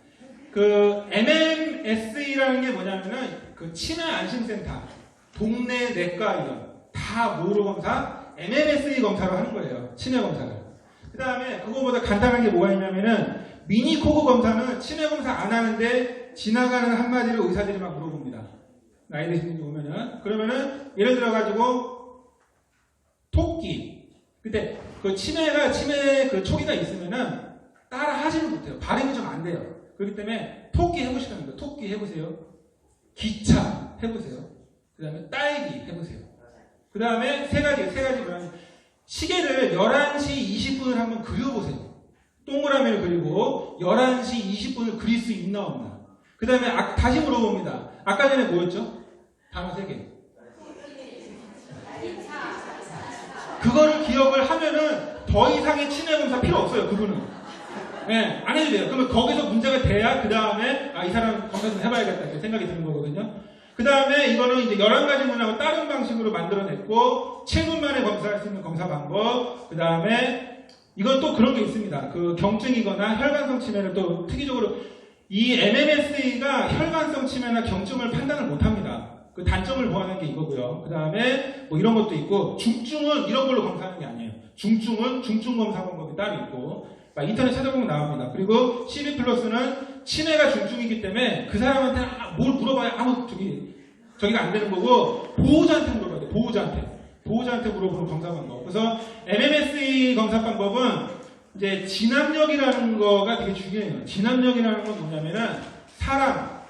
MMSE라는 게 뭐냐면은 치매 안심센터, 동네 내과의원 다 모로 검사, MMSE 검사로 하는 거예요. 치매 검사를. 그 다음에 그거보다 간단한 게 뭐가 있냐면은 미니코그 검사는 치매 검사 안 하는데 지나가는 한마디로 의사들이 막 물어봅니다. 나이 드신 분이 오면은. 그러면은 예를 들어가지고 토끼. 근데 치매 초기가 있으면은 따라 하지는 못해요. 발음이 좀 안 돼요. 그렇기 때문에 토끼 해보시라는 거예요. 토끼 해보세요. 기차 해보세요. 그 다음에 딸기 해보세요. 그 다음에 세 가지 뭐냐면 시계를 11시 20분을 한번 그려보세요. 동그라미를 그리고 11시 20분을 그릴 수 있나 없나. 그 다음에 다시 물어봅니다. 아까 전에 뭐였죠? 단어 3개. 그거를 기억을 하면은 더 이상의 치매 검사 필요 없어요. 그분은. 네, 안 해도 돼요. 그러면 거기서 문제가 돼야 그 다음에 이 사람 검사 좀 해봐야겠다 이렇게 생각이 드는 거거든요. 그 다음에 이거는 이제 11가지 문항을 다른 방식으로 만들어냈고 7분 만에 검사할 수 있는 검사 방법. 그 다음에 이건 또 그런 게 있습니다. 경증이거나 혈관성 치매를 또 특이적으로 이 MMSE가 혈관성 치매나 경증을 판단을 못합니다. 그 단점을 보완한 게 이거고요. 그 다음에 뭐 이런 것도 있고 중증은 이런 걸로 검사하는 게 아니에요. 중증은 중증 검사 방법이 따로 있고 인터넷 찾아보면 나옵니다. 그리고 CB+는 치매가 중증이기 때문에 그 사람한테 뭘 물어봐야 아무 저기가 안 되는 거고 보호자한테 물어봐야 돼. 보호자한테 물어보는 검사 방법. 그래서 MMSE 검사 방법은 이제 진압력이라는 거가 되게 중요해요. 진압력이라는 건 뭐냐면은 사람,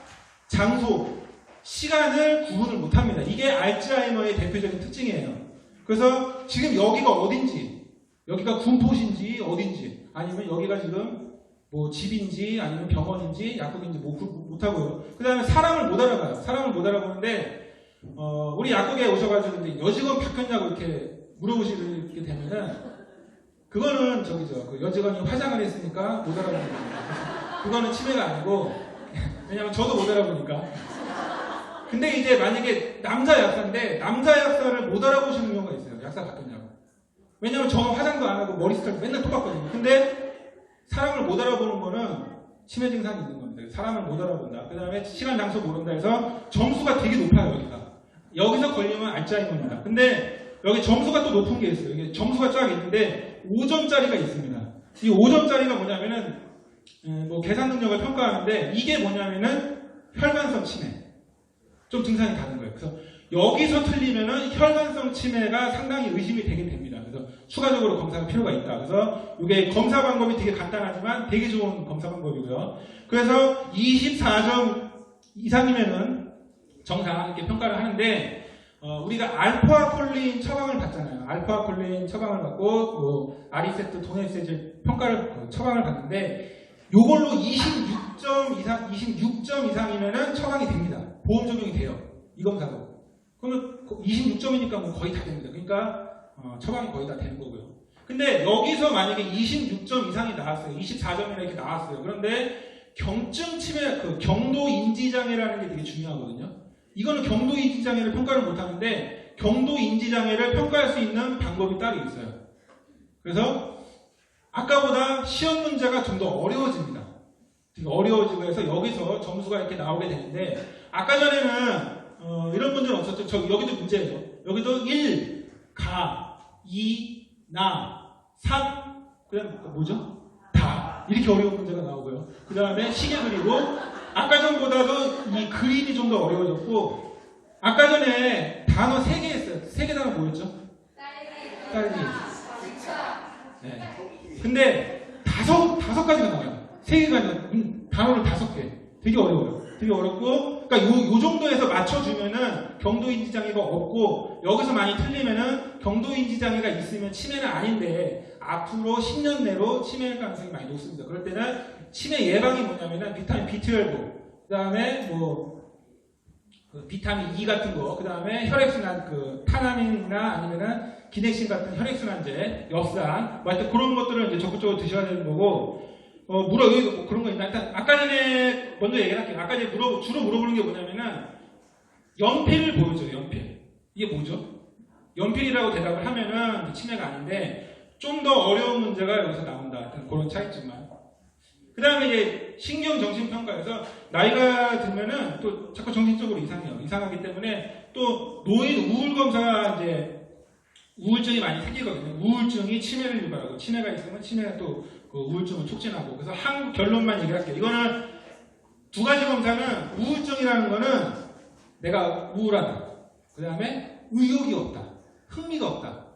장소, 시간을 구분을 못합니다. 이게 알츠하이머의 대표적인 특징이에요. 그래서 지금 여기가 어딘지, 여기가 군포시인지 어딘지, 아니면 여기가 지금 뭐 집인지 아니면 병원인지 약국인지 못하고요. 그 다음에 사람을 못 알아봐요. 사람을 못 알아보는데 우리 약국에 오셔가지고 이제 여직원 바뀌었냐고 이렇게 물어보시게 되면은 그거는 여직원이 화장을 했으니까 못 알아보는 거예요. 그거는 치매가 아니고 왜냐면 저도 못 알아보니까. 근데 이제 만약에 남자 약사인데 남자 약사를 못 알아보시는 경우가 있어요. 약사 바뀌었냐고. 왜냐면 저는 화장도 안 하고 머리 스타일 맨날 똑같거든요. 근데 사람을 못 알아보는 거는 치매 증상이 있는 겁니다. 사람을 못 알아본다. 그 다음에 시간, 장소 모른다 해서 점수가 되게 높아요, 여기서 걸리면 알츠하이머입니다. 근데 여기 점수가 또 높은 게 있어요. 이게 점수가 쫙 있는데 5점짜리가 있습니다. 이 5점짜리가 뭐냐면은 뭐 계산 능력을 평가하는데 이게 뭐냐면은 혈관성 치매. 좀 증상이 다른 거예요. 그래서 여기서 틀리면은 혈관성 치매가 상당히 의심이 되게 됩니다. 그래서 추가적으로 검사가 필요가 있다. 그래서 이게 검사 방법이 되게 간단하지만 되게 좋은 검사 방법이고요. 그래서 24점 이상이면은 정상 이렇게 평가를 하는데 우리가 알파콜린 처방을 받잖아요. 알파콜린 처방을 받고 뭐 아리세트, 도네세질 평가를 처방을 받는데 요걸로 26점 이상이면은 처방이 됩니다. 보험 적용이 돼요. 이 검사도. 그러면 26점이니까 뭐 거의 다 됩니다. 그러니까 처방이 거의 다 되는 거고요. 근데 여기서 만약에 26점 이상이 나왔어요. 24점이나 이렇게 나왔어요. 그런데 경증 치매, 경도 인지장애라는 게 되게 중요하거든요. 이거는 경도 인지장애를 평가를 못하는데 경도 인지장애를 평가할 수 있는 방법이 따로 있어요. 그래서 아까보다 시험 문제가 좀 더 어려워집니다. 되게 어려워지고 해서 여기서 점수가 이렇게 나오게 되는데 아까 전에는 이런 문제는 없었죠. 여기도 문제예요. 여기도 1, 가, 2, 나, 3, 그다음 뭐죠? 다 이렇게 어려운 문제가 나오고요. 그 다음에 시계 그리고 아까 전보다도 이 그림이 좀 더 어려워졌고 아까 전에 단어 3개 했어요. 3개 단어 뭐였죠? 딸기. 네. 근데 다섯 가지가 나와요. 3개가 단어를 5개. 되게 어려워요. 되게 어렵고, 그러니까 요 정도에서 맞춰주면은 경도인지 장애가 없고, 여기서 많이 틀리면은 경도인지 장애가 있으면 치매는 아닌데, 앞으로 10년 내로 치매 가능성이 많이 높습니다. 그럴 때는 치매 예방이 뭐냐면은 비타민 B12, 그 다음에 비타민 E 같은 거, 그 다음에 혈액순환, 타나민이나 아니면은 기넥신 같은 혈액순환제, 엽산, 뭐 하여튼 그런 것들을 이제 적극적으로 드셔야 되는 거고, 여기 그런 거 있나? 일단, 아까 전에, 먼저 얘기할게요. 아까 전에 주로 물어보는 게 뭐냐면은, 연필을 보여줘요, 연필. 이게 뭐죠? 연필이라고 대답을 하면은 치매가 아닌데, 좀 더 어려운 문제가 여기서 나온다. 그런 차이점만. 그 다음에 이제 신경정신평가에서 나이가 들면은 또 자꾸 정신적으로 이상해요. 이상하기 때문에 또 노인 우울검사가 이제 우울증이 많이 생기거든요. 우울증이 치매를 유발하고 치매가 있으면 치매가 또 그 우울증을 촉진하고 그래서 한 결론만 얘기할게요. 이거는 2가지 검사는 우울증이라는 거는 내가 우울하다. 그 다음에 의욕이 없다. 흥미가 없다.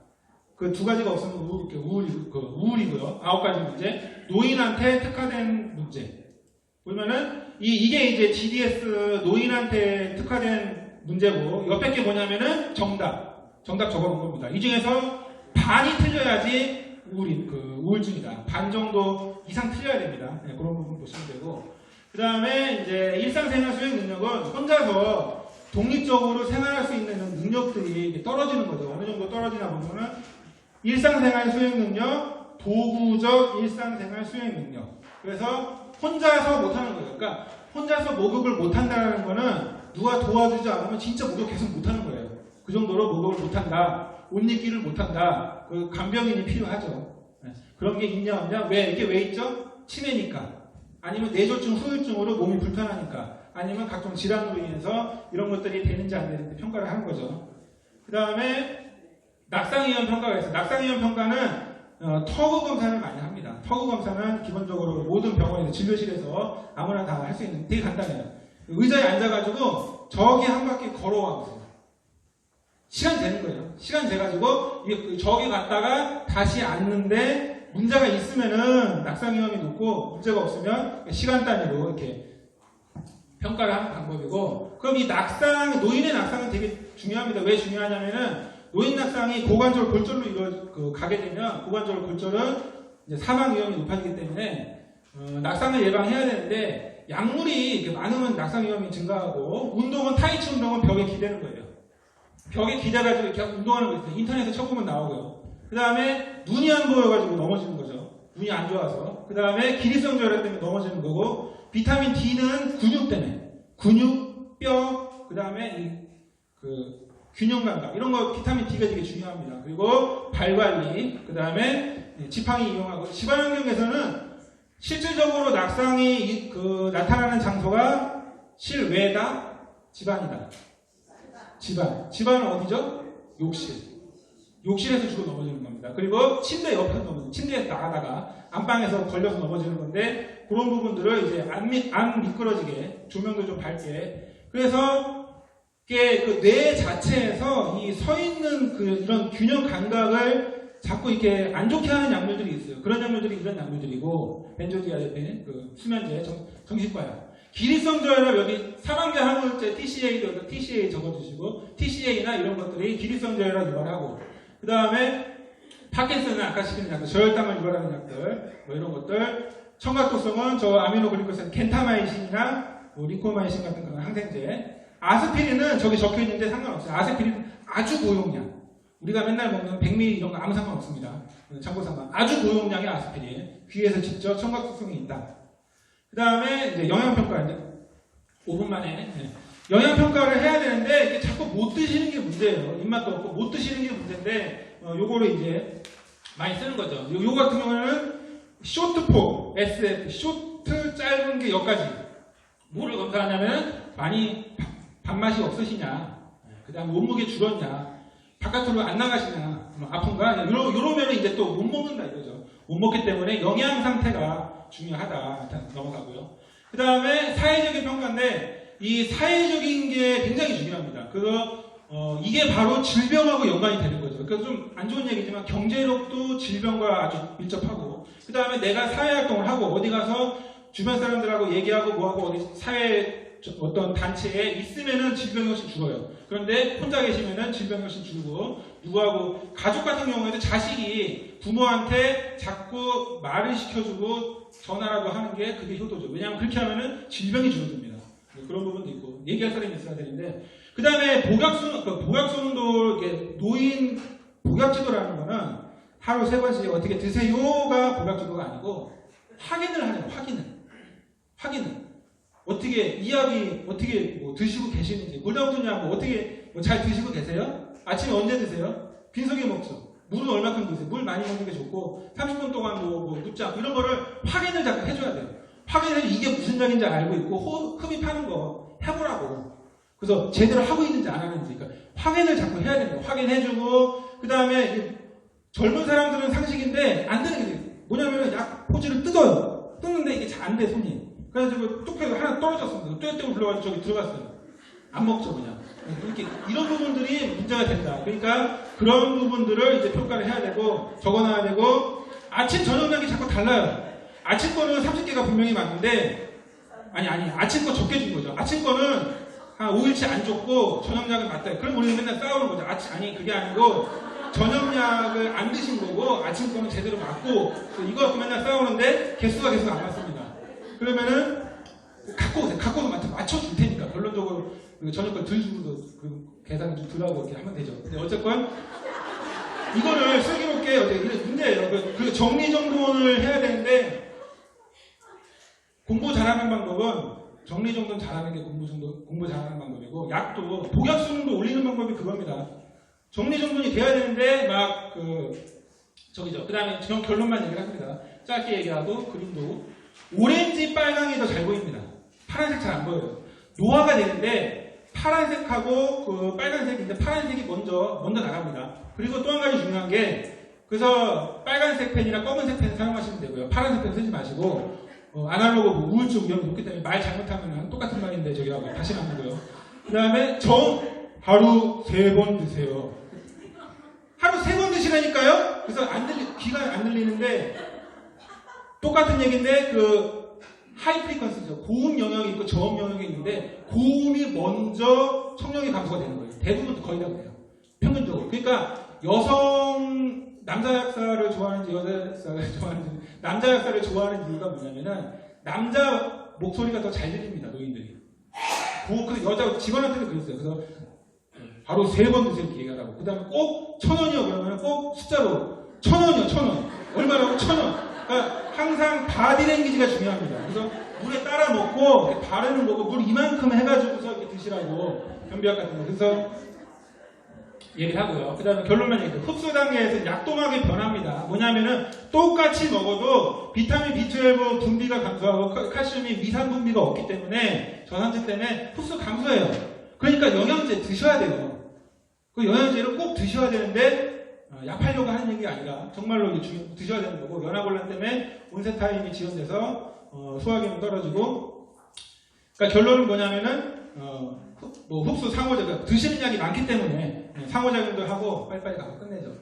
그 2가지가 없으면 우울이고요. 9가지 문제. 노인한테 특화된 문제. 보면은 이게 이제 GDS 노인한테 특화된 문제고 옆에 게 뭐냐면은 정답 적어놓은 겁니다. 이 중에서 반이 틀려야지 우울증이다. 반 정도 이상 틀려야 됩니다. 네, 그런 부분 보시면 되고. 그 다음에 이제 일상생활 수행 능력은 혼자서 독립적으로 생활할 수 있는 능력들이 떨어지는 거죠. 어느 정도 떨어지나 보면은 일상생활 수행 능력, 도구적 일상생활 수행 능력. 그래서 혼자서 못하는 거예요. 그러니까 혼자서 목욕을 못한다는 거는 누가 도와주지 않으면 진짜 목욕 계속 못하는 거예요. 그 정도로 목욕을 못한다. 옷 입기를 못한다. 그 간병인이 필요하죠. 그런 게 있냐 없냐? 이게 왜 있죠? 치매니까. 아니면 뇌졸중, 후유증으로 몸이 불편하니까. 아니면 각종 질환으로 인해서 이런 것들이 되는지 안 되는지 평가를 하는 거죠. 그 다음에 낙상위험 평가가 있어요. 낙상위험 평가는 터그 검사를 많이 합니다. 터그 검사는 기본적으로 모든 병원에서 진료실에서 아무나 다 할 수 있는 되게 간단해요. 의자에 앉아가지고 저기 한 바퀴 걸어와 보세요. 시간 재는 거예요. 시간 재가지고 저기 갔다가 다시 앉는데 문제가 있으면은 낙상 위험이 높고 문제가 없으면 시간 단위로 이렇게 평가를 하는 방법이고 그럼 이 노인의 낙상은 되게 중요합니다. 왜 중요하냐면은 노인 낙상이 고관절 골절로 가게 되면 고관절 골절은 이제 사망 위험이 높아지기 때문에 낙상을 예방해야 되는데 약물이 많으면 낙상 위험이 증가하고 운동은 타이치 운동은 벽에 기대는 거예요. 벽에 기대가지고 이렇게 운동하는 거 있어요. 인터넷에 쳐보면 나오고요. 그 다음에 눈이 안 보여가지고 넘어지는 거죠. 눈이 안 좋아서. 그 다음에 기립성 저혈 때문에 넘어지는 거고 비타민 D는 근육 때문에 근육, 뼈, 그 다음에 균형 감각 이런 거 비타민 D가 되게 중요합니다. 그리고 발 관리, 그 다음에 지팡이 이용하고 집안환경에서는 실질적으로 낙상이 나타나는 장소가 실외다, 집안이다. 집안은 어디죠? 욕실에서 주로 넘어지는 겁니다. 그리고 침대 옆에서 넘어지는, 침대에서 나가다가 안방에서 걸려서 넘어지는 건데 그런 부분들을 이제 안 미끄러지게 조명도 좀 밝게 그래서 뇌 자체에서 이 서 있는 이런 균형 감각을 자꾸 이렇게 안 좋게 하는 약물들이 있어요. 그런 약물들이 이런 약물들이고 벤조디아제핀, 수면제, 정신과약. 기립성 저혈압 여기 사망제 항우울제 TCA 적어주시고 TCA나 이런 것들이 기립성 저혈압 유발하고 그 다음에 파킨슨은 아까 시키는 약들, 저혈당을 유발하는 약들 뭐 이런 것들 청각도성은 저 아미노글리코산 겐타마이신이나 리코마이신 같은 그런 항생제 아스피린은 저기 적혀있는데 상관없어요. 아스피린 아주 고용량 우리가 맨날 먹는 100ml 이런 거 아무 상관없습니다. 참고상관 아주 고용량의 아스피린 귀에서 직접 청각도성이 있다. 그 다음에 이제 영양평가, 이제 5분 만에. 영양평가를 해야 되는데, 이게 자꾸 못 드시는 게 문제예요. 입맛도 없고, 못 드시는 게 문제인데, 요거를 이제 많이 쓰는 거죠. 요 같은 경우는 쇼트폼, SF, 쇼트 짧은 게 여기까지. 뭐를 검사하냐면 많이 밥맛이 없으시냐, 그 다음에 몸무게 줄었냐, 바깥으로 안 나가시냐, 뭐 아픈가, 이러면 이제 또 못 먹는다 이거죠. 못 먹기 때문에 영양 상태가 중요하다. 일단 넘어가고요. 그 다음에 사회적인 평가인데 이 사회적인 게 굉장히 중요합니다. 이게 바로 질병하고 연관이 되는 거죠. 그래서 좀 안 좋은 얘기지만 경제력도 질병과 아주 밀접하고, 그 다음에 내가 사회활동을 하고 어디 가서 주변 사람들하고 얘기하고 뭐하고 어디 사회 어떤 단체에 있으면은 질병이 훨씬 줄어요. 그런데 혼자 계시면은 질병이 훨씬 줄고, 누구하고 가족 같은 경우에도 자식이 부모한테 자꾸 말을 시켜주고 전화라도 하는 게 그게 효도죠. 왜냐하면 그렇게 하면은 질병이 줄어듭니다. 그런 부분도 있고, 얘기할 사람이 있어야 되는데, 그 다음에 복약순도 노인 복약지도라는 거는 하루 3번씩 어떻게 드세요가 복약지도가 아니고 확인을 하는 거예요. 확인을. 어떻게 이약이 어떻게 뭐 드시고 계시는지, 물 나오느냐고 어떻게 뭐 잘 드시고 계세요? 아침에 언제 드세요? 빈속에 먹죠. 물은 얼마큼 드세요? 물 많이 먹는 게 좋고 30분 동안 뭐 눕지 않고 이런 거를 확인을 자꾸 해줘야 돼요. 확인해서 이게 무슨 약인지 알고 있고 흡입하는 거 해보라고. 그래서 제대로 하고 있는지 안 하는지, 그러니까 확인을 자꾸 해야 됩니다. 확인해주고, 그 다음에 젊은 사람들은 상식인데 안 되는 게 뭐냐면 약 포지를 뜯어요. 뜯는데 이게 잘 안 돼, 손이. 그래가지고 뚝 해서 하나 떨어졌습니다. 뚜렷대고 불러가지고 저기 들어갔어요. 안 먹죠, 그냥. 이렇게 이런 부분들이 문제가 된다. 그러니까 그런 부분들을 이제 평가를 해야 되고 적어놔야 되고, 아침 저녁약이 자꾸 달라요. 아침 거는 30개가 분명히 맞는데 아니 아침 거 적게 준 거죠. 아침 거는 한 5일치 안 줬고 저녁약은 맞다. 그럼 우리는 맨날 싸우는 거죠. 아니 그게 아니고 저녁약을 안 드신 거고 아침 거는 제대로 맞고, 이거 갖고 맨날 싸우는데 개수가 계속 안 맞습니다. 그러면은 갖고도 맞춰줄 테니까 결론적으로 저녁 걸 덜 주고도 그 계산 좀 덜하고 이렇게 하면 되죠. 근데 어쨌건 이거를 슬기롭게 이게 문제예요. 그 정리정돈을 해야 되는데, 공부 잘하는 방법은 정리정돈 잘하는 게 공부 잘하는 방법이고, 약도 복약수능도 올리는 방법이 그겁니다. 정리정돈이 돼야 되는데 그 다음에 결론만 얘기를 합니다. 짧게 얘기하고 그림도 오렌지 빨강이 더 잘 보입니다. 파란색 잘 안 보여요. 노화가 되는데 파란색하고 그 빨간색인데 파란색이 먼저 나갑니다. 그리고 또 한 가지 중요한 게, 그래서 빨간색 펜이나 검은색 펜 사용하시면 되고요. 파란색 펜 쓰지 마시고, 아날로그 우울증 위험이 높기 때문에 말 잘못하면 똑같은 말인데 저기하고 다시 안 하고요. 그 다음에 하루 3번 드세요. 하루 3번 드시라니까요? 그래서 귀가 안 들리는데 똑같은 얘기인데 하이 프리퀀스죠. 고음 영역이 있고 저음 영역이 있는데 고음이 먼저 청력이 감소가 되는 거예요. 대부분 거의 다 그래요. 평균적으로. 그러니까 남자 약사를 좋아하는지 여자 약사를 좋아하는지, 남자 약사를 좋아하는 이유가 뭐냐면은 남자 목소리가 더 잘 들립니다. 노인들이. 그래서 여자 직원한테도 그랬어요. 그래서 바로 3번 드세요 이렇게 얘기하라고. 그 다음에 꼭 1,000원이요 그러면 꼭 숫자로 1,000원이요 1,000원. 얼마라고? 1,000원. 그러니까 항상 바디랭귀지가 중요합니다. 그래서 물에 따라 먹고 이렇게 바르는 거고, 물 이만큼 해가지고서 이렇게 드시라고, 변비약 같은 거. 그래서 얘기를 하고요. 그 다음에 결론만 얘기해요. 흡수 단계에서 약동하게 변합니다. 뭐냐면은 똑같이 먹어도 비타민 B12 분비가 감소하고 칼슘이 미산 분비가 없기 때문에, 저산체 때문에 흡수 감소해요. 그러니까 영양제 드셔야 돼요. 그 영양제를 꼭 드셔야 되는데, 약하려고 하는 얘기가 아니라 정말로 드셔야 되는 거고, 연하곤란 때문에 온세타임이 지연돼서 소화기능 떨어지고, 그러니까 결론은 뭐냐면은 흡수 상호작용, 드시는 약이 많기 때문에 상호작용도 하고 빨리빨리 가고 끝내죠.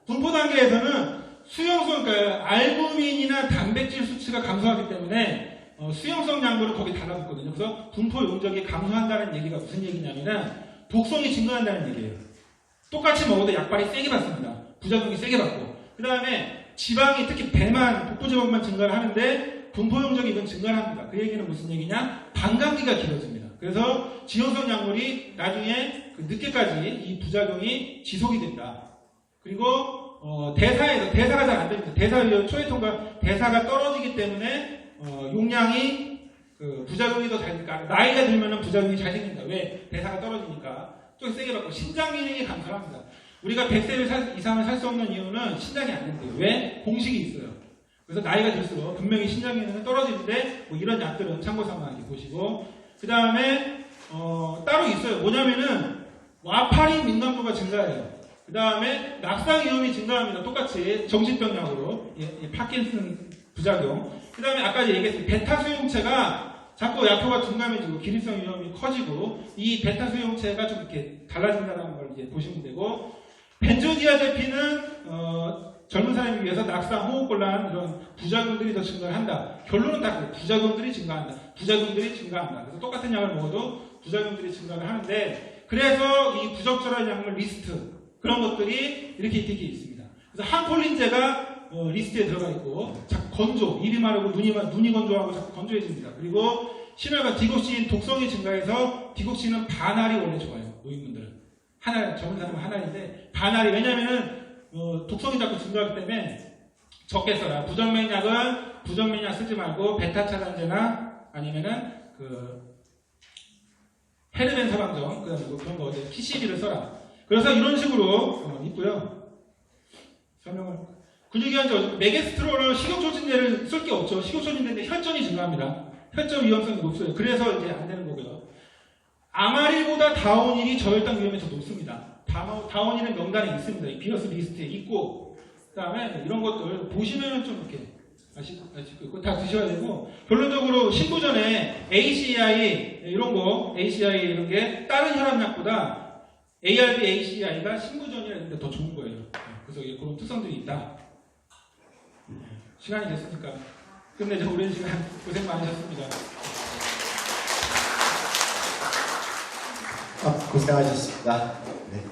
분포 단계에서는 수용성, 그러니까 알부민이나 단백질 수치가 감소하기 때문에 수용성 양분을 거기 달아붙거든요. 그래서 분포 용적이 감소한다는 얘기가 무슨 얘기냐면은 독성이 증가한다는 얘기예요. 똑같이 먹어도 약발이 세게 받습니다. 부작용이 세게 받고, 그 다음에 지방이 특히 배만, 복부지방만 증가를 하는데 분포 용적이 이건 증가를 합니다. 그 얘기는 무슨 얘기냐? 반감기가 길어집니다. 그래서 지용성 약물이 나중에 늦게까지 이 부작용이 지속이 된다. 그리고 대사가 잘 안 됩니다. 초회통과 대사가 떨어지기 때문에 용량이 부작용이 더 잘 생기니까, 나이가 들면은 부작용이 잘 생긴다. 왜? 대사가 떨어지니까. 좀 세게 받고 신장 기능이 감소합니다. 우리가 100세 이상을 살 수 없는 이유는 신장이 안 된대요. 왜? 공식이 있어요. 그래서 나이가 들수록 분명히 신장 기능은 떨어지는데 뭐 이런 약들은 참고삼아 이렇게 보시고 그 다음에 따로 있어요. 뭐냐면은 와파린 민감도가 증가해요. 그 다음에 낙상 위험이 증가합니다. 똑같이 정신병약으로 파킨슨 부작용. 그 다음에 아까 얘기했듯이 베타 수용체가 자꾸 약효가 둔감해지고 기립성 위험이 커지고 이 베타 수용체가 좀 이렇게 달라진다는 걸 이제 보시면 되고 벤조디아제핀은 젊은 사람을 위해서 낙상, 호흡곤란 이런 부작용들이 더 증가한다. 결론은 다 그래요. 부작용들이 증가한다. 부작용들이 증가한다. 그래서 똑같은 약을 먹어도 부작용들이 증가를 하는데 그래서 이 부적절한 약물 리스트 그런 것들이 이렇게 있습니다. 그래서 항콜린제가 리스트에 들어가 있고 자꾸 건조, 입이 마르고 눈이 건조하고 자꾸 건조해집니다. 그리고 신혈과 디곡신 독성이 증가해서 디곡신은 반알이 원래 좋아요. 노인분들은 한알, 젊은 사람은 한알인데 반알이 왜냐면은 독성이 자꾸 증가하기 때문에 적게 써라. 부정맥약 쓰지 말고 베타 차단제나 아니면은 헤르벤 서방정 그런 거 PCB를 써라. 그래서 이런 식으로 있고요. 설명을 근육이완제 메게스트롤을 식욕촉진제를 쓸 게 없죠. 식욕촉진제인데 혈전이 증가합니다. 혈전 위험성이 높아요. 그래서 이제 안 되는 거고요. 아마릴보다 다오닐이 저혈당 위험이 더 높습니다. 다오닐은 명단에 있습니다. 이 비너스 리스트에 있고 그다음에 이런 것들 보시면은 좀 이렇게 아시고 다 드셔야 되고 결론적으로 신부전에 ACI 이런 게 다른 혈압약보다 ARB, ACI가 신부전이라는데 더 좋은 거예요. 그래서 그런 특성들이 있다. 시간이 됐으니까 끝내자. 오랜 시간 고생 많으셨습니다. 고생하셨습니다. 네.